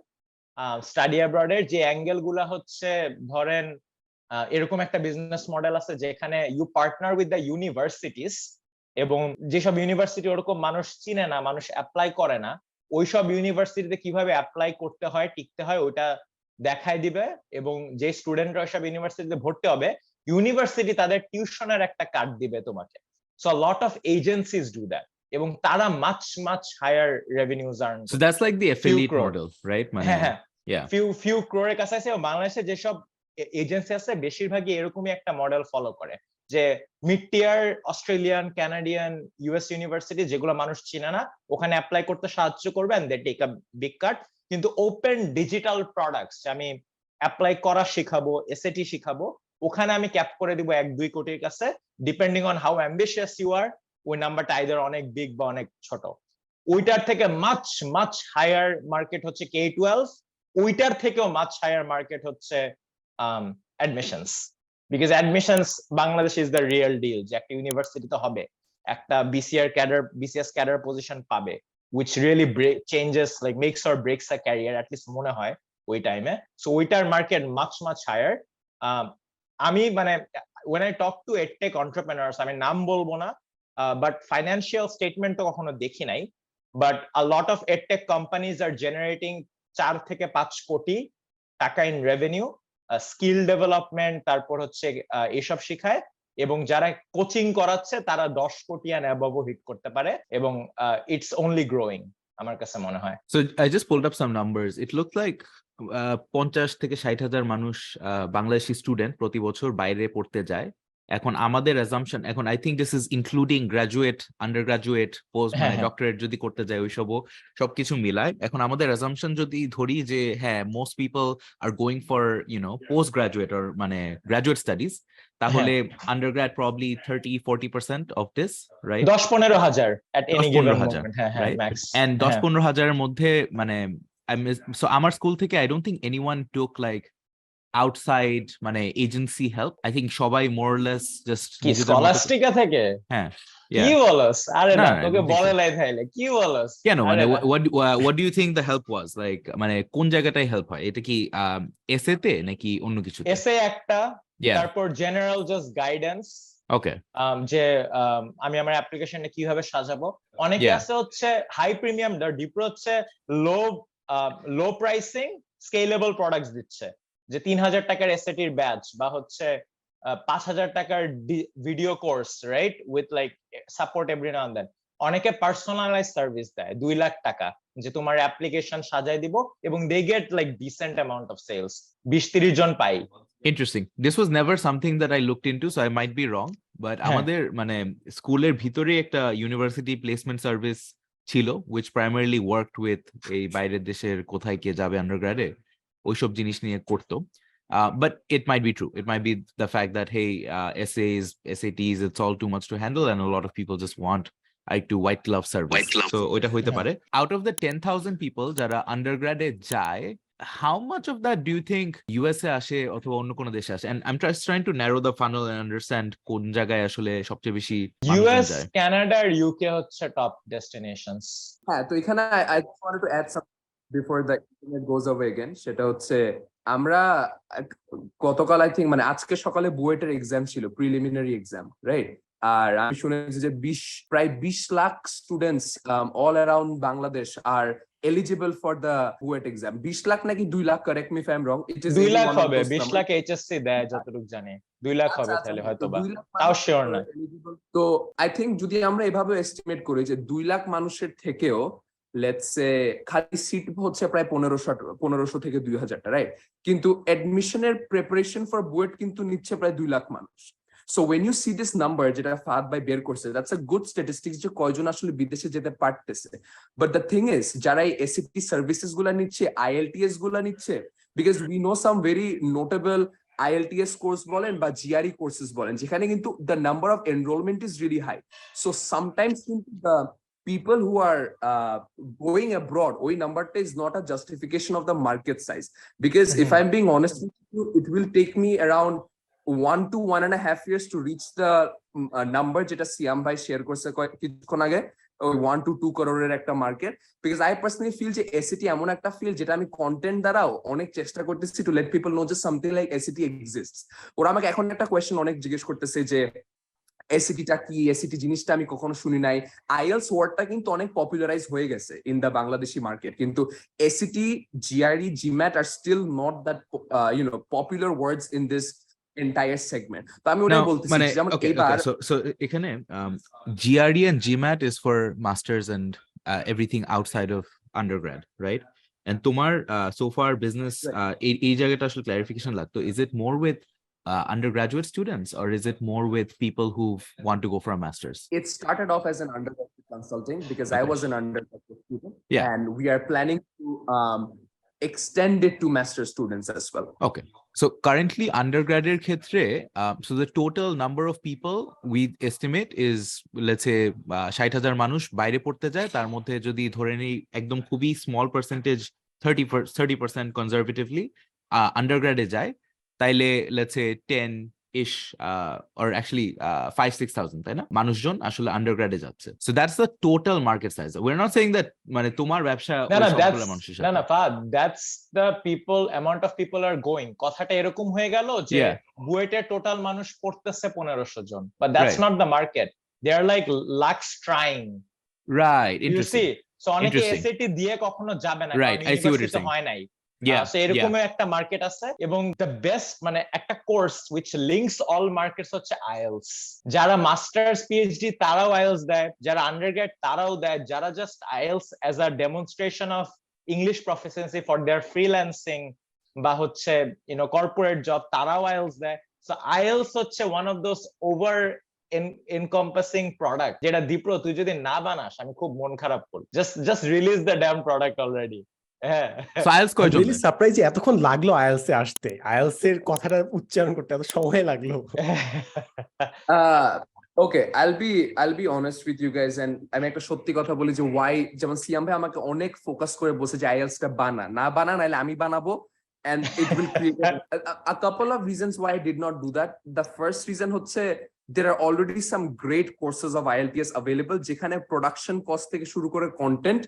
স্টাডি অ্যাব্রডের, যে অ্যাঙ্গেল গুলা হচ্ছে ধরেন এরকম একটা বিজনেস মডেল আছে যেখানে you partner with the universities, এবং যেসব ইউনিভার্সিটি ওরকম মানুষ চিনে না, মানুষ অ্যাপ্লাই করে না, ওইসব ইউনিভার্সিটিতে কিভাবে অ্যাপ্লাই করতে হয়, টিকতে হয়, ওইটা দেখায় দিবে, এবং যে স্টুডেন্টরা ওইসব ইউনিভার্সিটিতে ভর্তি হবে, ইউনিভার্সিটি তাদের টিউশনের একটা কার্ড দিবে তোমাকে। So lot of agencies do that, এবং তারা much higher revenues earn. So that's like the affiliate model, right? মানে হ্যাঁ, ফিউ ক্রোরের কাছে আছে। বাংলাদেশে যেসব এজেন্সি আছে বেশিরভাগই এরকমই একটা মডেল ফলো করে, যে mid tier Australian, Canadian, US university যেগুলো মানুষ চিনে না ওখানে অ্যাপ্লাই করতে সাহায্য করবে and they take a big cut. কিন্তু ওপেন ডিজিটাল প্রোডাক্টস আমি অ্যাপ্লাই করা শিখাবো, এসএটি শিখাবো, ওখানে আমি ক্যাপ করে দিব 1-2 কোটির কাছে, depending on how ambitious you are. ওই নাম্বারটা আইদার অনেক বিগ বা অনেক ছোট। ওইটার থেকে মাচ হায়ার মার্কেট হচ্ছে K-12, ওইটার থেকেও মাচ হায়ার মার্কেট হচ্ছে admissions, because admissions Bangladesh is the real deal, যে একটা ইউনিভার্সিটিতে হবে, একটা বিসিএস ক্যাডার পজিশন পাবে, which really changes, like makes or breaks a career, at least মনে হয় ওই টাইমে। সো ওইটার মার্কেট মাচ হায়ার। আমি মানে when I talk to edtech entrepreneurs, আমি নাম বলবো না, বাট ফাইন্যান্সিয়াল স্টেটমেন্ট তো কখনো দেখি নাই, but a lot of edtech companies are generating 4 থেকে 5 কোটি টাকা ইন রেভিনিউ, স্কিল ডেভেলপমেন্ট, তারপর হচ্ছে এসব শিখায়, এবং যারা কোচিং করাচ্ছে তারা 10 কোটি and above হিট করতে পারে, এবং ইটস অনলি গ্রোয়িং আমার কাছে মনে হয়। So I just pulled up some numbers. It looked like 50 থেকে 60,000 মানুষ বাংলাদেশি স্টুডেন্ট প্রতি বছর বাইরে পড়তে যায়। এখন আমাদের অ্যাজাম্পশন, এখন I think this is including graduate, undergraduate, post, মানে ডক্টরেট যদি করতে যায় ওইসবও সবকিছু মিলায়। এখন আমাদের অ্যাজাম্পশন যদি ধরি যে হ্যাঁ most people are going for post graduate or মানে গ্রাজুয়েট স্টাডিজ, তাহলে undergrad probably 30-40% of this, right? 10-15 হাজার at any given moment, হ্যাঁ max, and 10-15 হাজারের মধ্যে মানে so আমার স্কুল থেকে I don't think anyone took like outside মানে এজেন্সি হেল্প। আই থিংক সবাই মোর লেস জাস্ট কি স্কলাস্টিকা থেকে। হ্যাঁ, কি বলস? আরে না তোকে বলে লাই থাইলে কি বলস? কেন মানে what do you think the help was like, মানে কোন জায়গাটায় হেল্প হয়? এটা কি এসএ তে নাকি অন্য কিছু? এসএ একটা, তারপর জেনারেল জাস্ট গাইডেন্স। ওকে, যে আমি আমার অ্যাপ্লিকেশনটা কিভাবে সাজাবো। অনেকে আছে হচ্ছে হাই প্রিমিয়াম, ডিপ্রো হচ্ছে লো প্রাইসিং স্কেলেবল প্রোডাক্টস দিচ্ছে, যে 3000 টাকার এসএটির ব্যাচ বা হচ্ছে 5000 টাকার video course, right, with like support every now and then. অনেকে পার্সোনালাইজ সার্ভিস দেয় 2 লাখ টাকা, যে তোমার অ্যাপ্লিকেশন সাজাই দিব, এবং they get like decent amount of sales, 20-30 জন পাই। Interesting. This was never something that I looked into, so I might be wrong. But আমাদের মানে স্কুলের ভিতরে একটা ইউনিভার্সিটি প্লেসমেন্ট সার্ভিস ছিল, which primarily worked with এই বাইরের দেশের কোথায় কে যাবে আন্ডারগ্রেডে, ওইসব জিনিস নিয়ে করতো। But it might be true. It might be the fact that hey, essays, SATs, it's all too much to handle, and a lot of people just want to white glove service. So ওইটা হইতে পারে। Out of the 10,000 people যারা আন্ডারগ্রেডে যায়, how much of that do you think USA আসে অথবা অন্য কোনো দেশে আসে? And I'm just trying to narrow the funnel and understand কোন জায়গায় আসলে সবচেয়ে বেশি US, Canada আর UK হচ্ছে টপ ডেস্টিনেশনস। হ্যাঁ, তো এখানে I just wanted to add something before the internet goes away again. সেটা হচ্ছে আমরা গতকাল আই থিঙ্ক মানে আজকে সকালে বুয়েটের এক্সাম ছিল, প্রিলিমিনারি এক্সাম, রাইট? আর আমি শুনেছি যে প্রায় 20 lakh students all around Bangladesh are eligible for the BUET exam. 20 lakh নাকি 2 lakh, correct me if I'm wrong. It is 2 lakh হবে, 20 লাখ HSC দেয় যতটুকু জানি, 2 লাখ হবে তাহলে হয়তো বা, তাও শিওর না। তো আই থিংক যদি আমরা এভাবে এস্টিমেট করি যে 2 লাখ মানুষের থেকেও লেটস সে খালি সিট হচ্ছে প্রায় 1500 থেকে 2000 টা, রাইট? কিন্তু অ্যাডমিশনের প্রিপারেশন ফর বুয়েট কিন্তু নিচ্ছে প্রায় 2 লাখ মানুষ। So when you see this number যেটা ফাদ বাই বের করছে, that's a good statistics যে কয়জন আসলে বিদেশে যেতে পারতেছে। But the thing is যারা এই এসএটি সার্ভিসেস গুলা নিচ্ছে, IELTS গুলা নিচ্ছে, because we know some very notable IELTS course বলেন বা GRE কোর্সেস বলেন, যেখানে কিন্তু the number of enrollment is really high. So sometimes the people who are going abroad, ওই নাম্বারটা is not a justification of the market size, because if I'm being honest with you, it will take me around 1 to 1.5 years to reach the number যেটা সিয়াম ভাই share করছে কিছুক্ষণ আগে, ওই 1 to 2 করোড়ের একটা market. Because I personally feel যে SAT এমন একটা ফিল্ড যেটা আমি কন্টেন্ট দ্বারাও অনেক চেষ্টা করতেছি to let people know just something like SAT exists. ওরা আমাকে এখন একটা কোয়েশ্চেন অনেক জিজ্ঞেস করতেছে যে এসএটিটা কি, এসএটি জিনিসটা আমি কখনো শুনি নাই। আইএলস ওয়ার্ডটা কিন্তু অনেক পপুলারাইজ হয়ে গেছে ইন দ্য বাংলাদেশি মার্কেট, কিন্তু SAT, GRE, GMAT are still not that popular words in this entire segment. তো আমি ওটাই বলতেছি যেমন এবার so এখানে GRE and GMAT is for masters and everything outside of undergrad, right? And তোমার so far business এই জায়গাটা আসলে clarification লাগতো. Is it more with undergraduate students or is it more with people who want to go for a master's? It started off as an undergraduate consulting because I Okay. was an undergraduate student. Yeah. And we are planning to extend it to master students as well. Okay. So currently undergraduate ক্ষেত্রে so the total number of people we estimate is let's say 60,000 মানুষ বাইরে পড়তে যায়, তার মধ্যে যদি ধরে নিই একদম খুবই small percentage 30% conservatively undergrad এ যায়, তাইলে let's say 10-ish or actually 5,000-6,000 তাই না মানুষজন আসলে undergrad এ যাচ্ছে. So that's the total market size. We're not saying that মানে তোমার ব্যবসা ওই সবগুলো মানুষের সাথে না ফাদ, that's the people amount of people are going. কথাটা এরকম হয়ে গেল যে বুয়েটের টোটাল মানুষ পড়তেছে 1,500 জন, but that's Right. not the market. They are like lakhs trying. Right, You interesting. see, so অনেকে Interesting. SAT দিয়ে কখনো যাবে না, Right, কারণ I see what you're university saying. হয় নাই। Yeah, so এরকম একটা মার্কেট আছে, এবং দ্য বেস্ট মানে একটা course which links all markets হচ্ছে IELTS. যারা মাস্টার্স পিএইচডি তারাও IELTS দেয়, যারা আন্ডারগ্রেড তারাও দেয়, যারা just IELTS as a demonstration of English proficiency for their freelancing বা হচ্ছে কর্পোরেট জব তারাও IELTS দেয়। So IELTS হচ্ছে one of those over encompassing product যেটা দীপ্র তুই যদি না বানাস আমি খুব মন খারাপ করি। Just release the damn product already. So IELTS কয়জন? রিয়েলি সারপ্রাইজ এতক্ষণ লাগলো আইএলস এ আসতে, আইএলস এর কথাটা উচ্চারণ করতে এত সময় লাগলো। Okay, I'll be honest with you guys, and আমি একটা সত্যি কথা বলি যে why, যেমন সিয়াম ভাই আমাকে অনেক ফোকাস করে বলছে যে আইএলস টা বানা নাইলে আমি বানাবো, and it will create a couple of reasons why I did not do that. The first reason হচ্ছে there are already some great courses of IELTS available যেখানে production cost থেকে শুরু করে content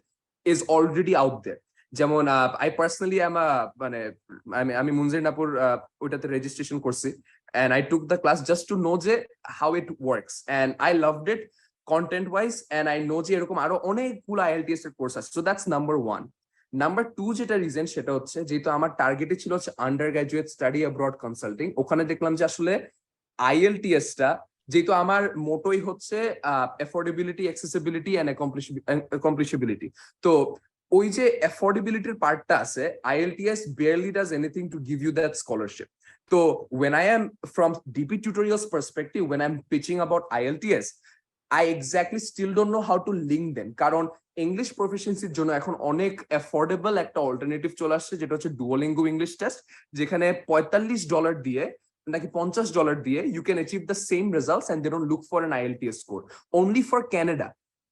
is already out there. যেমন I personally am মানে আমি মুনজির নাপুর ওইটাতে registration করছি, and I took the class just to know যে how it works, and I loved it content wise, and I know যে এরকম আরো অনেকগুলো IELTS এর কোর্স আছে. So that's number one. Number two যেটা রিজন সেটা হচ্ছে যেহেতু আমার টার্গেটে ছিল হচ্ছে under graduate study abroad consulting, ওখানে দেখলাম যে আসলে IELTS টা যেহেতু আমার মোটোই হচ্ছে অ্যাফোর্ডেবিলিটি, অ্যাক্সেসিবিলিটি এন্ড অ্যাকমপ্লিশেবিলিটি, তো ওই যে অ্যাফোর্ডেবিলিটির পার্টটা আছে IELTS barely does anything to give you that scholarship. So when I am from DP Tutorials perspective, when I'm pitching about IELTS, I exactly still don't know how to link them, কারণ English প্রফিসিয়েন্সির জন্য এখন অনেক affordable একটা alternative চলে আসছে যেটা হচ্ছে Duolingo English test, যেখানে $45 দিয়ে নাকি $50 দিয়ে you can achieve the same results and they don't look for an IELTS score. Only for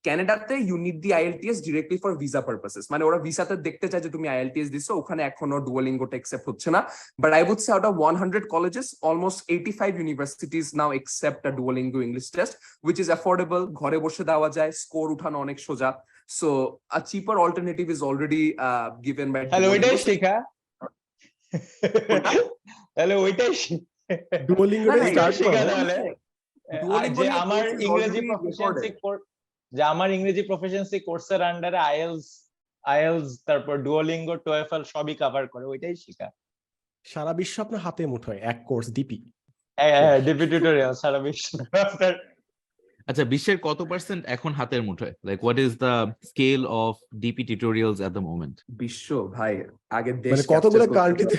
ক্যানাডাতে you need the IELTS directly for visa purposes, মানে ওরা ভিসাতে দেখতে চায় যে তুমি IELTS দিছো, ওখানে এখনো ডুওলিঙ্গোটা accept হচ্ছে না, but I would say out of 100 colleges almost 85 universities now accept a Duolingo English test which is affordable, ঘরে বসে দেওয়া যায়, স্কোর উঠানো অনেক সোজা, so a cheaper alternative is already given by hello ওইটাই শেখা, হ্যালো ওইটাই ডুওলিঙ্গো স্টার্ট করো যে আমার ইংরেজি প্রফিসিয়েন্সি কোর্স, যে আমার ইংরেজি প্রফিসিয়েন্সি কোর্সের আন্ডারে আইএলস তারপর ডুওলিঙ্গো, টোয়েফল সবই কভার করে, ওইটাই শেখা। সারা বিশ্ব আপনার হাতে মুঠোয় এক কোর্স ডিপি। ডিপি টিউটোরিয়াল সারা বিশ্ব। আচ্ছা, বিশ্বের কত পার্সেন্ট এখন হাতের মুঠোয়? Like what is the scale of DP tutorials at the moment? বিশ্ব ভাই আগে দেশ মানে কতগুলো কান্ট্রিতে?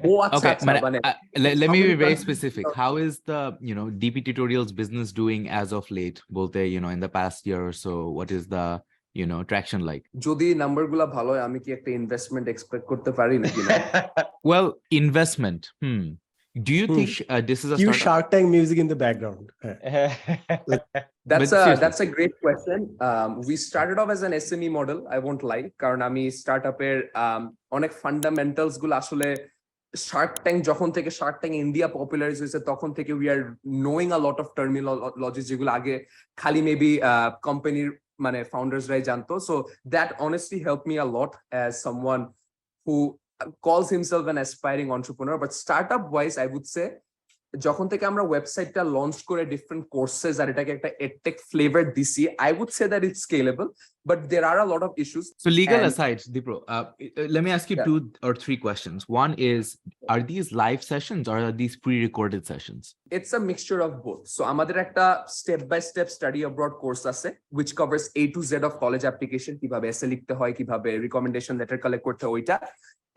ও আচ্ছা মানে let me be very specific. How is the DP Tutorials business doing as of late? বলতে in the past year or so, what is the traction like? যদি নাম্বারগুলো ভালো হয় আমি কি একটা ইনভেস্টমেন্ট এক্সপেক্ট করতে পারি নাকি না? Well, investment. Do you think this is a Cue startup? Shark Tank music in the background. That's a great question. We started off as an SME model, I won't lie, কারণ আমি স্টার্টআপের অনেক fundamentals গুলো আসলে Shark tank যখন থেকে Shark tank India popularise হয়েছে তখন থেকে we are knowing a lot of terminology যেগুলো আগে খালি মেবি কোম্পানির মানে ফাউন্ডার্সরাই জানতো, so that honestly help me a lot as someone who calls himself an aspiring entrepreneur. But startup wise I would say যখন থেকে আমরা ওয়েবসাইটটা লঞ্চ করে ডিফারেন্ট কোর্সেস আর এটাকে একটা এডটেক ফ্লেভার দিছি, I would say that it's scalable, but there are a lot of issues. So legal And- aside, Dipro, let me ask you 2 or 3 questions. One is, are these live sessions or are these pre-recorded sessions? It's a mixture of both. So আমাদের একটা step by step study abroad course আছে which covers A to Z of college application, কিভাবে SA লিখতে হয়, কিভাবে recommendation letter collect করতে হয় ওইটা।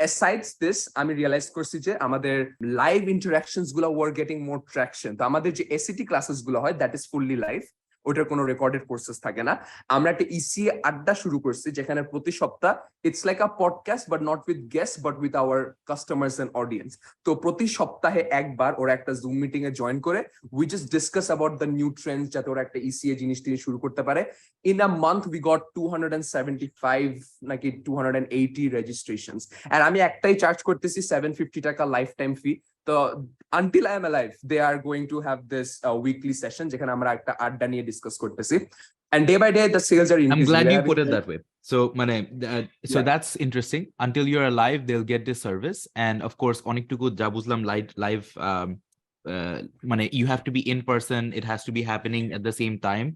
Asides this, আমি রিয়েলাইজ করছি যে আমাদের লাইভ ইন্টারাকশনস গুলো were getting more traction. তো আমাদের যে এসিটি ক্লাসেস গুলো হয় that is fully live, ওটার কোনো রেকর্ডেড কোর্সেস থাকে না। আমরা একটা ইসিএ আড্ডা শুরু করছি যেখানে প্রতি সপ্তাহ it's like a podcast but not with guest but with our customers and audience. তো প্রতি সপ্তাহে একবার ওরা একটা জুম মিটিং এ জয়েন করে we just discuss about the new trends, যাতে ওরা একটা ইসিএ জিনিস দিয়ে শুরু করতে পারে। In a month we got 275 নাকি 280 রেজিস্ট্রেশনস, এন্ড আমি একটাই চার্জ করতেছি 750 টাকা লাইফ টাইম ফি। তো until I am alive, they are going to have this weekly session যেখানে আমরা একটা আড্ডা নিয়ে ডিসকাস করতেছি, and day by day the sales are increasing. I'm glad you put it that way. So so Yeah. that's interesting. Until you're alive, they'll get this service, and of course oniktuku jabuzlam live you have to be in person, it has to be happening at the same time.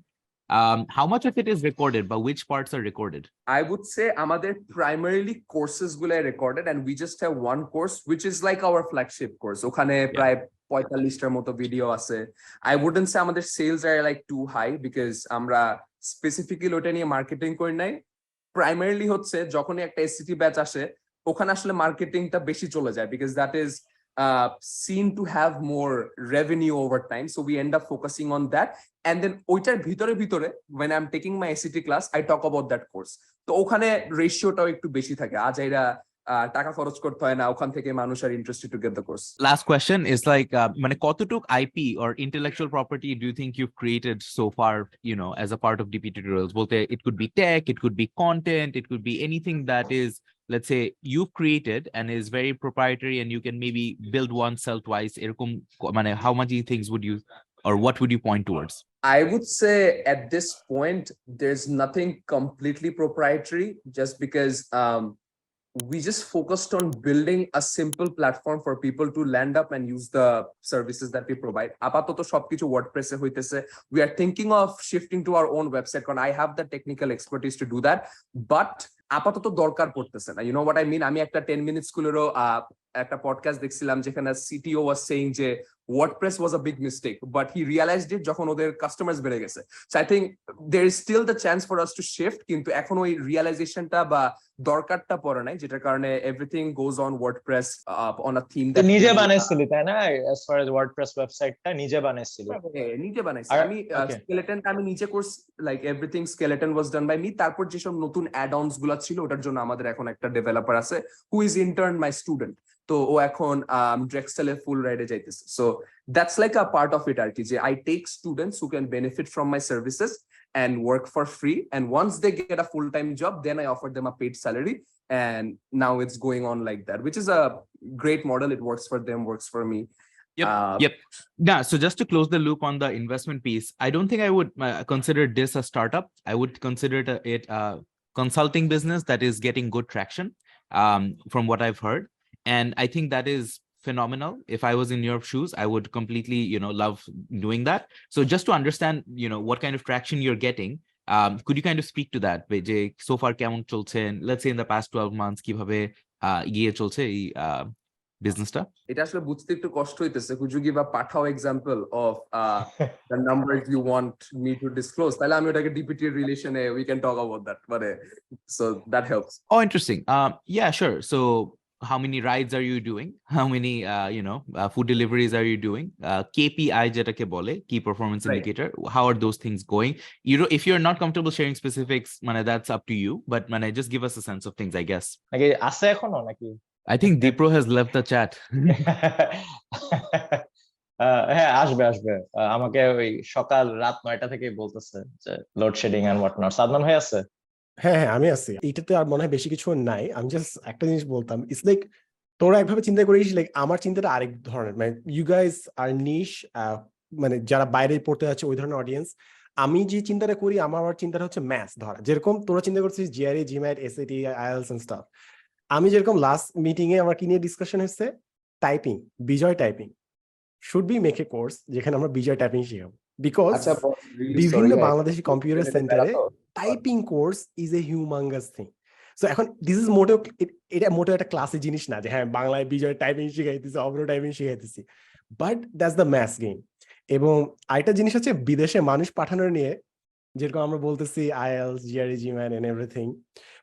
How much of it is recorded, but which parts are recorded? I would say আমাদের primarily courses গুলো recorded, and we just have one course which is like our flagship course. ওখানে প্রায় 45টার মতো video আছে। I wouldn't say আমাদের sales are like too high because আমরা specifically ওটা নিয়ে মার্কেটিং করি নাই। প্রাইমারিলি হচ্ছে যখনই একটা এসসিটি ব্যাচ আসে ওখানে আসলে মার্কেটিংটা বেশি চলে যায় because that is seen to have more revenue over time, so we end up focusing on that, and then ওইটার ভিতরে when I'm taking my ACT class I talk about that course. তো ওখানে রেশিওটাও একটু বেশি থাকে, আজাইরা টাকা খরচ করতে হয় না, ওখান থেকে মানুষ are interested to get the course. Last question is like মানে কতটুক IP or intellectual property do you think you've created so far, as a part of DP tutorials? Bolte it could be tech, it could be content, it could be anything that is, let's say, you've created and is very proprietary and you can maybe build once, sell twice. এরকম মানে how much things would you, or what would you point towards? I would say at this point there's nothing completely proprietary, just because we just focused on building a simple platform for people to land up and use the services that we provide. Apatoto সবকিছু WordPress এ হইতেছে। We are thinking of shifting to our own website কারণ I have the technical expertise to do that, but আপাতত দরকার পড়তেছে না। You know what I mean? আমি একটা 10 minutes স্কুলেরও একটা পডকাস্ট দেখছিলাম যেখানে CTO was saying যে WordPress was a big mistake, but he realized it যখন ওদের কাস্টমার্স বেড়ে গেছে। So I think there is still the chance for us to shift, কিন্তু এখন ওই রিয়ালাইজেশনটা বা দরকারটা পড়ে নাই, যেটার কারণে everything goes on WordPress on a theme that নিজে বানাইছিলি তাই না? as far as WordPress ওয়েবসাইটটা নিজে বানাইছিলি? নিজে বানাইছি আমি। স্কেলেটন আমি নিজে course, like everything skeleton was done by me. তারপর যেসব নতুন অ্যাড-অনস গুলো ছিল ওটার জন্য আমাদের এখন একটা ডেভেলপার আছে who is intern my student. তো ও এখন ড্রেক্সেলে ফুল রাইডে যাইতেছে। So that's like a part of it আর কি, যে I take students who can benefit from my services and work for free, and once they get a full-time job then I offer them a paid salary, and now it's going on like that, which is a great model. It works for them, works for me. Yep. Yeah. So just to close the loop on the investment piece, I don't think I would consider this a startup. I would consider it a consulting business that is getting good traction, from what I've heard, and I think that is phenomenal. If I was in your shoes, I would completely, love doing that. So just to understand, what kind of traction you're getting, could you kind of speak to that? যে so far কেমন চলছে, let's say in the past 12 months কিভাবে এগিয়ে চলছে এই বিজনেসটা? এটা আসলে বুঝতে একটু কষ্ট হইতেছে। Could you give a Pathao example of the numbers you want me to disclose? তাহলে আমি ওটাকে DPT relation A we can talk about that, but so that helps. Oh, interesting. Yeah, sure. So how many rides are you doing? How many food deliveries are you doing? KPI যেটাকে বলে, key performance indicator, how are those things going? If you're not comfortable sharing specifics, that's up to you, but just give us a sense of things, I guess. নাকি আছে এখনো নাকি? I think Dipro has left the chat. হ্যাঁ, আসবে আমাকে ওই সকাল রাত 9টা থেকে বলতেছে যে load shedding and what not. Sadman ভাই আছে? হ্যাঁ, আমি আছি। এইটাতে আর মনে হয় বেশি কিছু নাই। আমি জাস্ট একটা জিনিস বলতাম, ইটস লাইক তোরা একভাবে চিন্তা করিস, লাইক আমার চিন্তাটা আরেক ধরনের। মানে ইউ গাইজ আর নিশ, মানে যারা বাইরে পড়তে যাচ্ছে ওই ধরনের অডিয়েন্স। আমি যে চিন্তাটা করি, আমার চিন্তাটা হচ্ছে ম্যাথস ধরা। যেরকম তোরা চিন্তা করছিস GRE, GMAT, SAT, IELTS and stuff, আমি যেরকম লাস্ট মিটিং এ আমার কি নিয়ে ডিসকাশন হচ্ছে, typing, Bijoy typing. should we make a course যেখানে আমরা বিজয় টাইপিং শিখাবো? Because আচ্ছা, বিভিন্ন বাংলাদেশি কম্পিউটার সেন্টারে typing course is a humongous thing. So এখন দিস ইজ মোটেও, এটা মোটেও একটা ক্লাসি জিনিস না যে হ্যাঁ বাংলায় বিজয় টাইপিং শিখাইতেছি, অব্র টাইপিং শিখাইতেছি, but that's the maths game. এবং আরেকটা জিনিস হচ্ছে বিদেশে মানুষ পাঠানোর নিয়ে, যেরকম আমরা বলতেছি IELTS, GRE, GMAT and everything,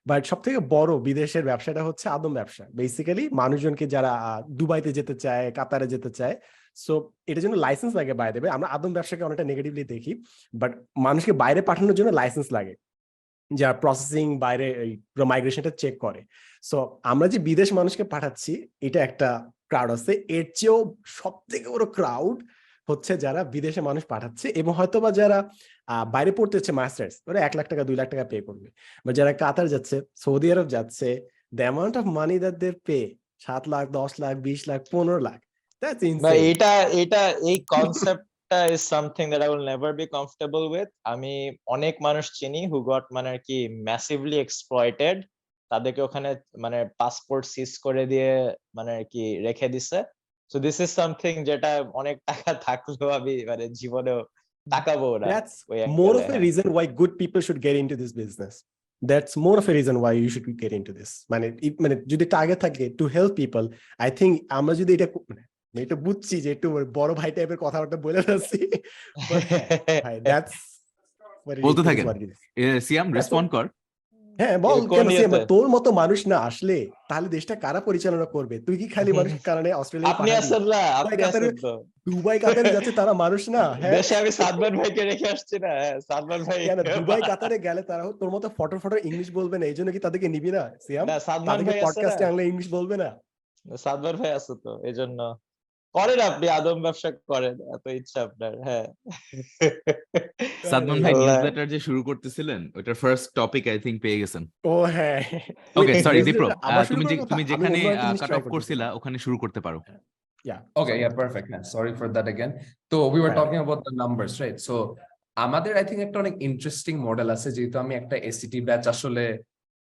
but সব থেকে বড় বিদেশের ব্যবসাটা হচ্ছে আদম ব্যবসা। বেসিক্যালি মানুষজনকে যারা দুবাইতে যেতে চায়, কাতারে যেতে চায়, সো এটার জন্য লাইসেন্স লাগে। বাইরে দেবে, আমরা আদম ব্যবসাকে অনেকটা নেগেটিভলি দেখি, বাট মানুষকে বাইরে পাঠানোর জন্য লাইসেন্স লাগে, যারা প্রসেসিং বাইরে মাইগ্রেশনটা চেক করে। সো আমরা যে বিদেশ মানুষকে পাঠাচ্ছি, এটা একটা ক্রাউড আছে। এর চেয়েও সব থেকে বড় ক্রাউড হচ্ছে যারা বিদেশে মানুষ পাঠাচ্ছে, এবং হয়তোবা যারা বাইরে পড়তে হচ্ছে মাস্টার্স, ওরা 1 লাখ টাকা 2 লাখ টাকা পে করবে। বা যারা কাতার যাচ্ছে, সৌদি আরব যাচ্ছে, the amount of money that they pay 7 lakh, 10 lakh, 20 lakh, 15 lakh, that's insane. এটা এই কনসেপ্টটা is something that I will never be comfortable with. আমি অনেক মানুষ চিনি হু গট মানে আর কি ম্যাসিভলি এক্সপ্লয়েটেড, তাদেরকে ওখানে মানে পাসপোর্ট সিজ করে দিয়ে মানে আর কি রেখে দিছে। সো দিস ইজ সামথিং যেটা অনেক টাকা থাকলেও আমি মানে জীবনেও তাকাবো না। That's more of a reason why good people should get into this business. That's more of a reason why you should get into this. মানে যদি টার্গেট থাকে to help people, I think আমরা যদি এটা আমি এটা বুঝছি যে একটু বড় ভাই টাইপের কথাবার্তা বলে যাচ্ছি, ভাই দ্যাটস বলতে থাকেন। সিয়াম রেসপন্ড কর। হ্যাঁ বল, কেন তোর মতো মানুষ না আসলে তাহলে দেশটা কারা পরিচালনা করবে? তুই কি খালি মানুষের কারণে অস্ট্রেলিয়া আপনি আছেন না, আপনি আছেন তো দুবাই কাতারে যাচ্ছে, তারা মানুষ না? হ্যাঁ, দেশে আমি সাদমান ভাইকে রেখে আসছি না। সাদমান ভাই কেন দুবাই কাতারে গেলে তারা তোর মতো ফটো ইংলিশ বলবে না, এইজন্য কি তাদেরকে নিবি না? সিয়াম, না সাদমান ভাই পডকাস্টে আনলে ইংলিশ বলবে না? সাদমান ভাই আছে তো, এইজন্য করেন আপনি আদম ব্যবসা করেন, এত ইচ্ছা আপনার। হ্যাঁ, সাদমান ভাই নিউজলেটার যে শুরু করতেছিলেন, ওটার ফার্স্ট টপিক আই থিংক পেয়ে গেছেন। ও হ্যাঁ, ওকে সরি দীপ্র, তুমি যেখানে কাট অফ করছিলা ওখানে শুরু করতে পারো। Yeah. Okay. Yeah. Perfect. Man. Sorry for that again. So we were talking about the numbers, right? So আমাদের I think একটা অনেক ইন্টারেস্টিং মডেল আছে, যেহেতু আমি একটা এসিটি ব্যাচ আসলে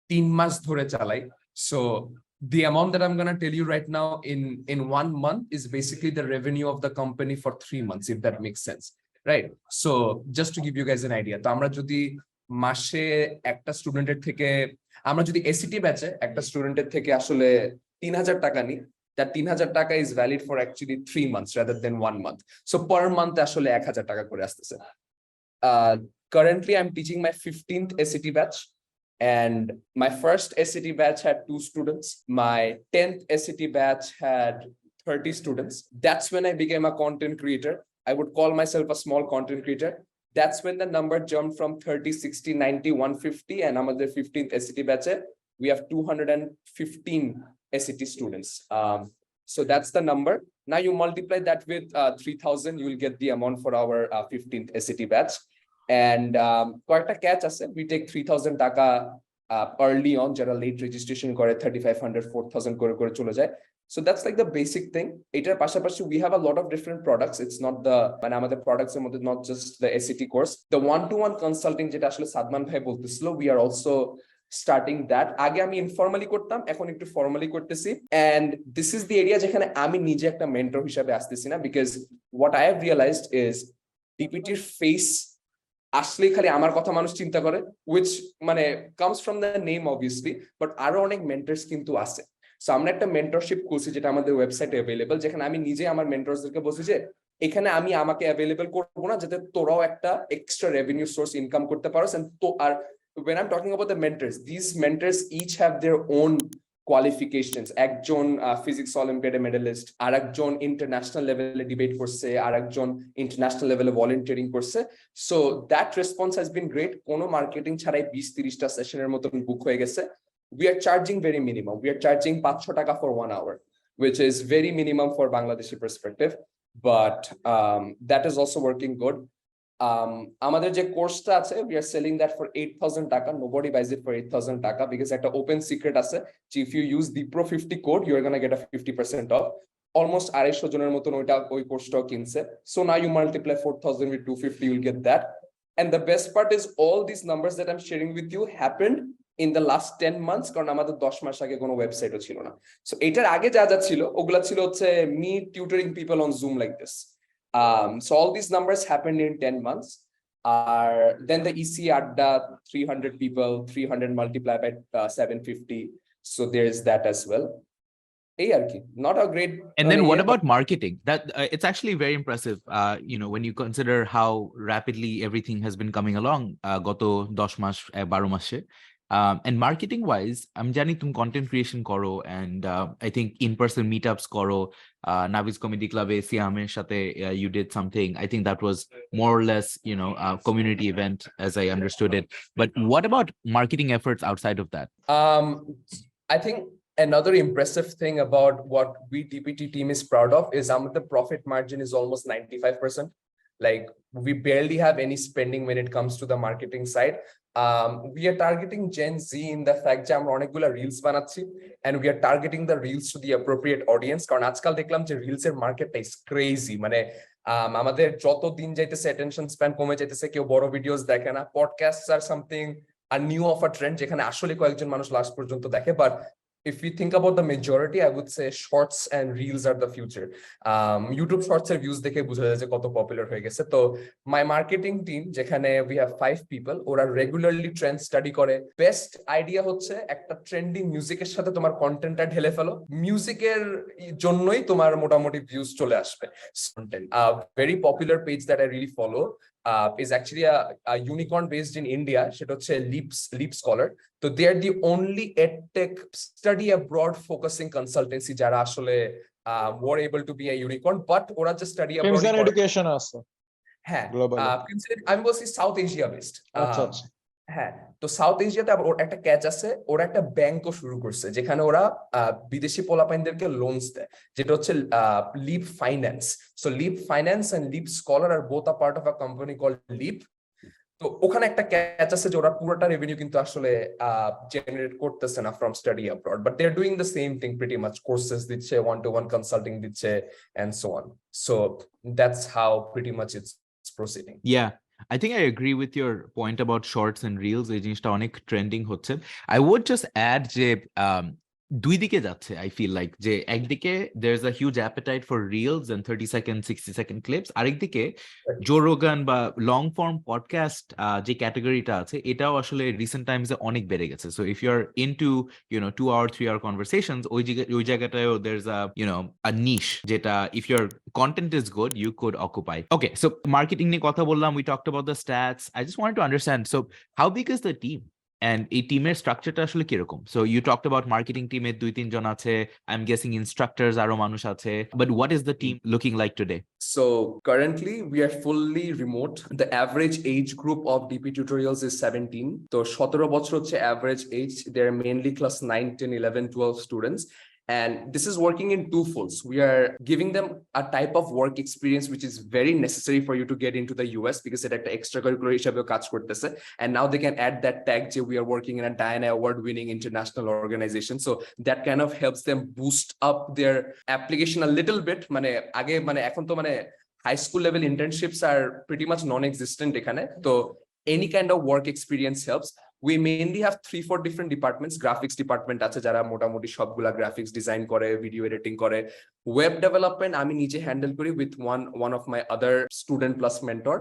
3 মাস ধরে চালাই। So the amount that I'm gonna tell you right now in 1 month is basically the revenue of the company for 3 months, if that makes sense, right? So just to give you guys an idea, তো আমরা যদি মাসে একটা স্টুডেন্টের থেকে, আমরা যদি এসিটি ব্যাচে একটা স্টুডেন্টের থেকে আসলে 3000 টাকা নিই, that 3000 টাকা is valid for actually 3 months rather than 1 month. So per month আসলে 1000 টাকা করে আসতেছে। Currently I'm teaching my 15th ACT batch, and my first ACT batch had 2 students. My 10th ACT batch had 30 students. That's when I became a content creator. I would call myself a small content creator. That's when the number jumped from 30, 60, 90, 150, and আমাদের 15th ACT batch we have 215 ACT students. So that's the number. Now you multiply that with 3,000, you will get the amount for our 15th ACT batch. And কয়েকটা catch আছে, we take 3,000 টাকা early on, যারা late registration করে 3,500, 4,000 করে চলে যায়। So that's like the basic thing. এটার পাশাপাশি we have a lot of different products. It's not the মানে আমাদের products এর মধ্যে not just the ACT course. The one-to-one consulting যেটা আসলে সাদমান ভাই বলতেছিল, we are also starting that. আগে আমি ইনফর্মালি করতাম, এখন একটু ফর্মালি করতেছি, and this is the area যেখানে আমি নিজে একটা মেন্টর হিসেবে আসতেছি না, because what I have realized is DPTর ফেস আসলে খালি আমার কথা মানুষ চিন্তা করে, which মানে comes from the name obviously, but আরো অনেক মেন্টরস কিন্তু আছে। সো আমরা একটা মেন্টরশিপ করছি যেটা আমাদের ওয়েবসাইটে অ্যাভেলেবল, যেখানে আমি নিজে আমার মেন্টরসদেরকে বলছি যে এখানে আমি আমাকে অ্যাভেলেবল করবো না, যাতে তোরাও একটা এক্সট্রা রেভিনিউ সোর্স ইনকাম করতে পারো। তো আর when I'm talking about the mentors, these mentors each have their own qualifications. একজন physics Olympiad medalist, আর একজন ইন্টারন্যাশনাল লেভেলে ডিবেট করছে, আর একজন ইন্টারন্যাশনাল লেভেলে ভলান্টিয়ারিং করছে। So that response has been great. কোনো মার্কেটিং ছাড়াই 20-30টা সেশনের মতন বুক হয়ে গেছে। We are charging very minimum. We are charging 500 টাকা for 1 hour, which is very minimum for Bangladeshi perspective, but that is also working good. আমাদের যে কোর্সটা আছে, we are selling that for 8,000 টাকা. Nobody buys it for 8,000 টাকা because একটা open secret আছে, if you use Dipro 50 code, you are going to get a 50% off. Almost 250 জনের মতন ওই কোর্সটাও কিনছে। So now you multiply 4,000 with 250, you'll get that. And the best part is all these numbers that I'm sharing with you happened in the last 10 months, কারণ আমাদের 10 মাস আগে কোনো ওয়েবসাইটও ছিল না। সো এটার আগে যা যা ছিল ওগুলা ছিল হচ্ছে me tutoring people on Zoom like this. So all these numbers happened in 10 months. Then the EC Adda, 300 people, 300 multiplied by 750. So there's that as well. Not a great. And then what about marketing? That it's actually very impressive. When you consider how rapidly everything has been coming along, goto 10 mas 12 mashe. And marketing wise, I'm jani tum content creation koro, and I think in-person meetups koro. Navi's Comedy Club Siamer Shate, you did something. I think that was more or less, a community event as I understood it. But what about marketing efforts outside of that? I think another impressive thing about what we DPT team is proud of is the profit margin is almost 95%. Like we barely have any spending when it comes to the marketing side. We are targeting Gen Z in the fact that আমরা অনেকগুলা reels বানাচ্ছি, and we are targeting the reels to the appropriate audience, কারণ আজকাল দেখলাম যে reels এর মার্কেটটা is crazy, মানে আমাদের যত দিন যাইতেছে attention span কমে যাইতেছে, কেউ বড় ভিডিওস দেখে না, podcasts are something a new of a trend যেখানে আসলে কয়েকজন মানুষ লাস্ট পর্যন্ত দেখে, but if we think about the majority, I would say shorts and reels are the future. YouTube shorts এর views দেখে বোঝা যায় যে কত পপুলার হয়ে গেছে। তো my marketing team যেখানে we have 5 people, ওরা regularly trend study করে। Best idea হচ্ছে একটা trending মিউজিকের সাথে তোমার কন্টেন্টটা ঢেলে ফেলো, মিউজিকের জন্যই তোমার মোটামুটি ভিউজ চলে আসবে। Very popular page that I really follow is actually a unicorn based in India. সেটা হচ্ছে Leap Scholar. So they are the only edtech study abroad focusing consultancy যারা আসলে were able to be a unicorn, but ওরা just study abroad education আছে। হ্যাঁ, আমি বলছি south Asia based. হ্যাঁ, তো সাউথ এশিয়াতে আবার ওর একটা ক্যাচ আছে, ওরা একটা ব্যাংকও শুরু করছে যেখানে ওরা বিদেশি পোলাপাইনদেরকে লোনস দেয়, যেটা হচ্ছে leap finance. So leap finance and leap scholar are both a part of a company called leap. তো ওখানে একটা ক্যাচ আছে যে ওরা পুরোটা রেভিনিউ কিন্তু আসলে জেনারেট করতেছে না from study abroad, but they are doing the same thing pretty much, courses দিচ্ছে, ওয়ান টু ওয়ান কনসাল্টিং দিচ্ছে and so on. So that's how pretty much it's proceeding. Yeah, I think I agree with your point about shorts and reels. এই জিনিসটা অনেক trending হচ্ছে। I would just add যে দুই দিকে যাচ্ছে। I feel like যে একদিকে there's a huge appetite for reels and 30-second 60-second clips, আরেকদিকে জো রোগান বা লং ফর্ম পডকাস্ট যে ক্যাটাগরিটা আছে এটাও আসলে রিসেন্ট টাইমসে অনেক বেড়ে গেছে। So if you are into 2 hour 3 hour conversations, ওই জায়গাটায়ও there's a niche যেটা if your content is good you could occupy. Okay, so marketing নিয়ে কথা বললাম, we talked about the stats. I just wanted to understand, so how big is the team? And এই টিমের স্ট্রাকচারটা আসলে কিরকম? So you talked about marketing team এর 2-3 জন আছে, I'm guessing instructors আরো মানুষ আছে, but what is the team looking like today? So currently we are fully remote. The average age group of DP tutorials is 17. So 17 বছর হচ্ছে average age. They're mainly class 9, 10, 11, 12 students. And this is working in two folds. We are giving them a type of work experience which is very necessary for you to get into the US because it's an extracurricular হিসাবে কাজ করতেছে, and now they can add that tag যে we are working in a Diana award winning international organization, so that kind of helps them boost up their application a little bit. মানে আগে মানে এখন তো মানে high school level internships are pretty much non-existent এখানে, তো any kind of work experience helps. We mainly have 3-4 different departments. Graphics department আছে যারা মোটামুটি সবগুলা গ্রাফিক্স ডিজাইন করে, ভিডিও এডিটিং করে। ওয়েব ডেভেলপমেন্ট আমি নিজে হ্যান্ডেল করি with one of my other student plus mentor.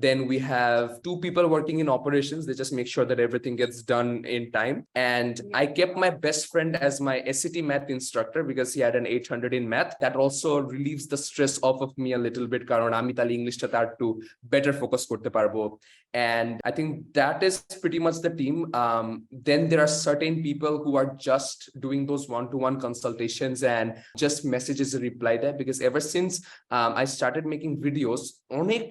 Then we have 2 people working in operations. They just make sure that everything gets done in time. And I kept my best friend as my SAT math instructor because he had an 800 in math. That also relieves the stress off of me a little bit কারণ আমি তাহলে ইংলিশটা তার একটু better focus করতে পারবো। And I think that is pretty much the team. Then there are certain people who are just doing those one-to-one consultations and just messages and reply there, because ever since I started making videos, অনেক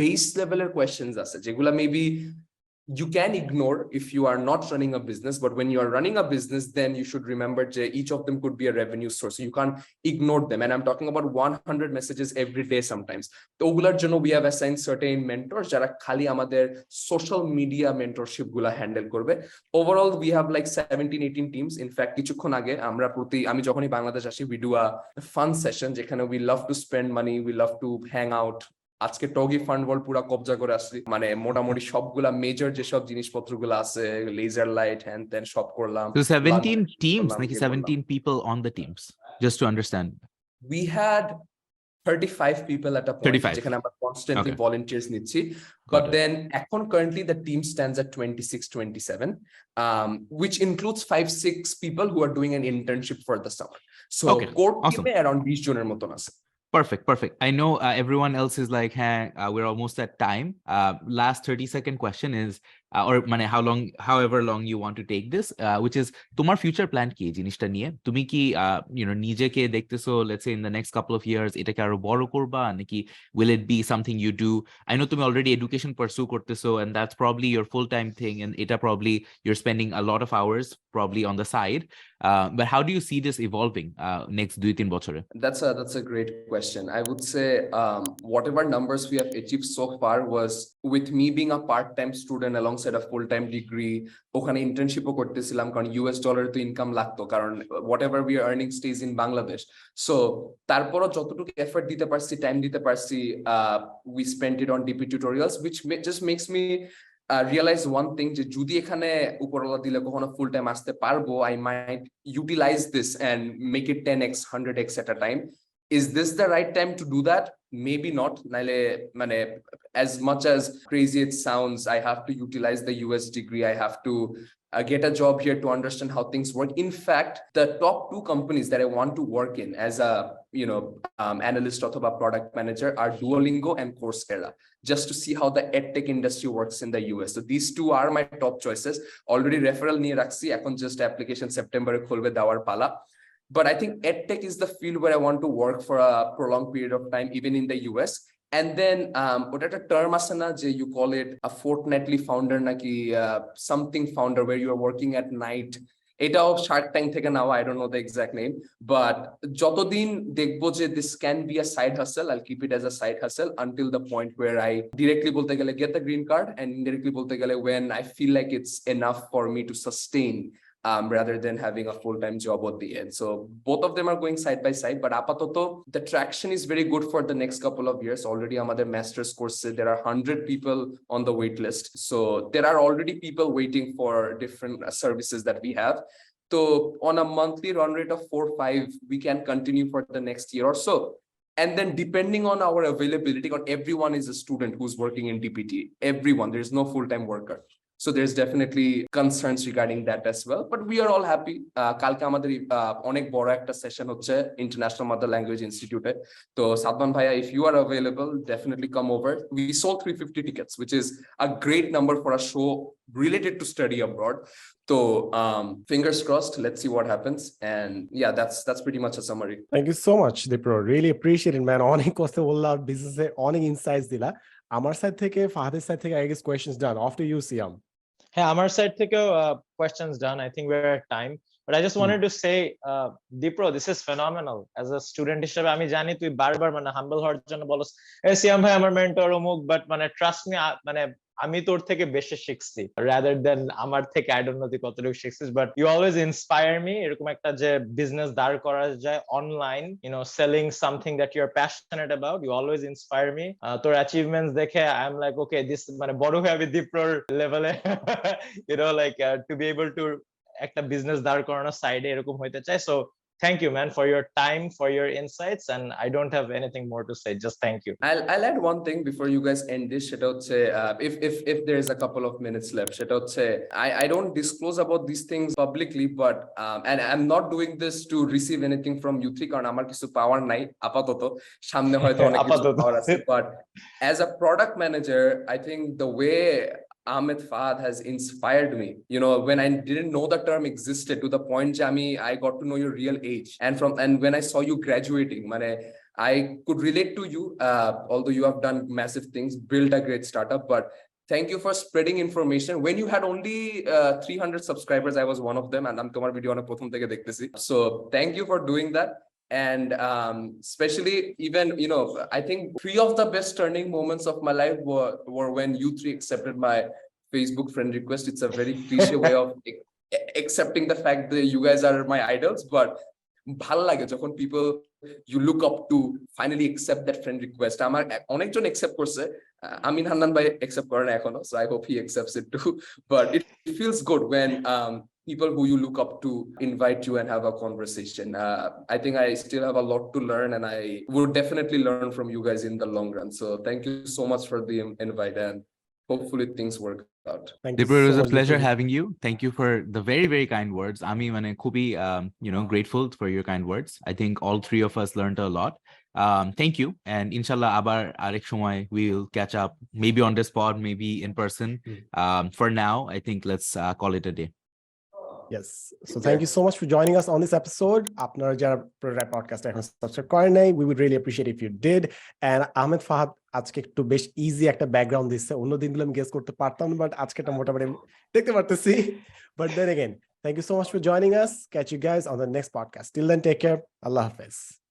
base level questions আছে যেগুলা maybe you can ignore if you are not running a business, but when you are running a business then you should remember that each of them could be a revenue source, so you can't ignore them. And I'm talking about 100 messages every day sometimes. তো ওগুলার জন্য we have assigned certain mentors যারা খালি আমাদের social media mentorship গুলা handle করবে। Overall we have like 17-18 teams. In fact কিছুক্ষণ আগে আমি যখনই বাংলাদেশ আসি we do a fun session যেখানে we love to spend money, we love to hang out, আজকে টগি ফান্ড ওয়ার্ল্ড পুরা কবজা করে আসছি, মানে মোটামুটি সবগুলা মেজর যেসব জিনিসপত্রগুলো আছে, লেজার লাইট হ্যান ত্যান সব করলাম। So 17 teams, নাকি 17 people on the teams, just to understand. We had 35 people at a point, 35. যেখানে আমরা constantly Okay. volunteers নিচ্ছি, Got but it. then এখন currently the team stands at 26-27, which includes 5-6 people who are doing an internship for the summer. So Okay, core awesome. team around 20 জনের মতন আছে। Perfect. I know everyone else is like, hey, we're almost at time. Last 30-second question is, or মানে however long you want to take this, which is তোমার future plan কি জিনিসটা নিয়ে? তুমি কি নিজেকে দেখতেছো, let's say in the next couple of years এটাকে আরো বড় করবা, নাকি will it be something you do? I know তুমি already education pursue করতেছো, and that's probably your full-time thing, and এটা probably you're spending a lot of hours probably on the side. But how do you see this evolving next 2-3 বছরে? That's a great question. I would say whatever numbers we have achieved so far was with me being a part-time student alongside a full-time degree. ওখানে ইন্টার্নশিপও করতেছিলাম, কারণ US dollar তো income লাগতো, কারণ whatever we are earning stays in Bangladesh. So তারপরও যতটুকু effort দিতে পারছি, টাইম দিতে পারছি, we spent it on DP tutorials, which just makes me realize one thing, যে যদি এখানে উপরওয়ালা দিলে কখনো ফুল টাইম আসতে পারবো, I might utilize this and make it 10x 100x at a time. Is this the right time to do that? Maybe not. নাইলে মানে as much as crazy it sounds, I have to utilize the US degree. I have to get a job here to understand how things work. In fact, the top 2 companies that I want to work in as a analyst or product manager are Duolingo and Coursera, just to see how the edtech industry works in the US. So these 2 are my top choices. Already referral niye rakchi, ekhon just application September e khulbe dawar pala. But I think edtech is the field where I want to work for a prolonged period of time, even in the US. And then what a term asana, you call it a fortnightly founder naki something founder, where you are working at night. এটাও Shark Tank থেকে নাও, I don't know the exact name, but যতদিন দেখবো যে this can be a side hustle, I'll keep it as a side hustle until the point where I directly বলতে গেলে get the green card, and indirectly বলতে গেলে when I feel like it's enough for me to sustain, rather than having a full-time job at the end. So both of them are going side by side, but apatoto the traction is very good for the next couple of years. Already আমাদের master's course there are 100 people on the wait list, so there are already people waiting for different services that we have. So on a monthly run rate of 4-5 we can continue for the next year or so. And then depending on our availability, or everyone is a student who's working in DPT, everyone, there's no full-time worker. So there's definitely concerns regarding that as well, but we are all happy. কালকে আমাদের অনেক বড় একটা session হচ্ছে international mother language ইনস্টিটিউটে। তো সাদমান ভাইয়া, if you are available, definitely come over. We sold 350 tickets, which is a great number for a show related to study abroad. So fingers crossed, let's see what happens. And yeah, that's pretty much a summary. Thank you so much, Dipro. Really appreciate it, man. অনেক কথা বললা, বিজনেসে অনেক insights দিলা। আমার side থেকে, ফাহাদের side থেকে I guess questions done. Off to you, Siam. হ্যাঁ, আমার সাইড থেকেও questions done. I think we're at time. But I just wanted to say, Dipro, this is phenomenal. As a student হিসেবে আমি জানি তুই বারবার মানে হাম্বল হওয়ার জন্য বলস, সিয়াম ভাই আমার মেন্টর অমুক, বাট মানে ট্রাস্ট মি, মানে আমি তোর থেকে বেশি শিখছি রাদার দেন আমার থেকে। আই ডোন্ট নো তুই কতটুকু শিখছিস, but you always inspire me. এরকম একটা যে বিজনেস দাঁড় করা যায় online, selling something that you are passionate about, you always inspire me. তোর অ্যাচিভমেন্টস দেখে I am like, okay, this মানে বড় হয়ে আমি দীপ্রর লেভেলে like to be able to একটা বিজনেস দাঁড় করানোর সাইডে এরকম হইতে চাই। So thank you, man, for your time, for your insights, and I don't have anything more to say. Just thank you. I'll add one thing before you guys end this. সেটা হচ্ছে if there is a couple of minutes left, সেটা হচ্ছে I don't disclose about these things publicly, but and I'm not doing this to receive anything from you three, কারণ আমার কিছু পাওয়ার নাই আপাতত, সামনে হয়তো অনেক কিছু পাওয়ার আছে। But as a product manager, I think the way Ahmed Fahad has inspired me, when I didn't know the term existed, to the point Jami, I got to know your real age, and when I saw you graduating, I could relate to you, although you have done massive things, built a great startup. But thank you for spreading information. When you had only 300 subscribers, I was one of them, and I'm tomorrow video on a prothom theke dekhtesi. So thank you for doing that. And especially even, I think 3 of the best turning moments of my life were when you 3 accepted my Facebook friend request. It's a very cliche way of accepting the fact that you guys are my idols, but ভাল লাগে যখন people you look up to finally accept that friend request. আমার অনেকজন accept করছে, আমিন হান্নান ভাই accept করে না এখনো, so I hope he accepts it too. But it feels good when people who you look up to invite you and have a conversation. I think I still have a lot to learn, and I would definitely learn from you guys in the long run. So thank you so much for the invite, and hopefully things work out. Dipro, it was a pleasure having you. Thank you for the very, very kind words. Ami mane khubi grateful for your kind words. I think all three of us learned a lot. Thank you, and inshallah abar arek shomoy we'll catch up, maybe on this pod, maybe in person. For now, I think let's call it a day. Yes. So thank you so much for joining us on this episode. আপনারা যারা prototype podcast এখন subscribe করেন নাই, we would really appreciate if you did. And Ahmed Fahad আজকে একটু বেশ easy একটা background দিচ্ছে, অন্য দিনগুলো আমি গেস করতে পারতাম, বাট আজকে এটা মোটামুটি দেখতে পারতেছি। But then again, thank you so much for joining us. Catch you guys on the next podcast. Till then, take care. Allah Hafiz.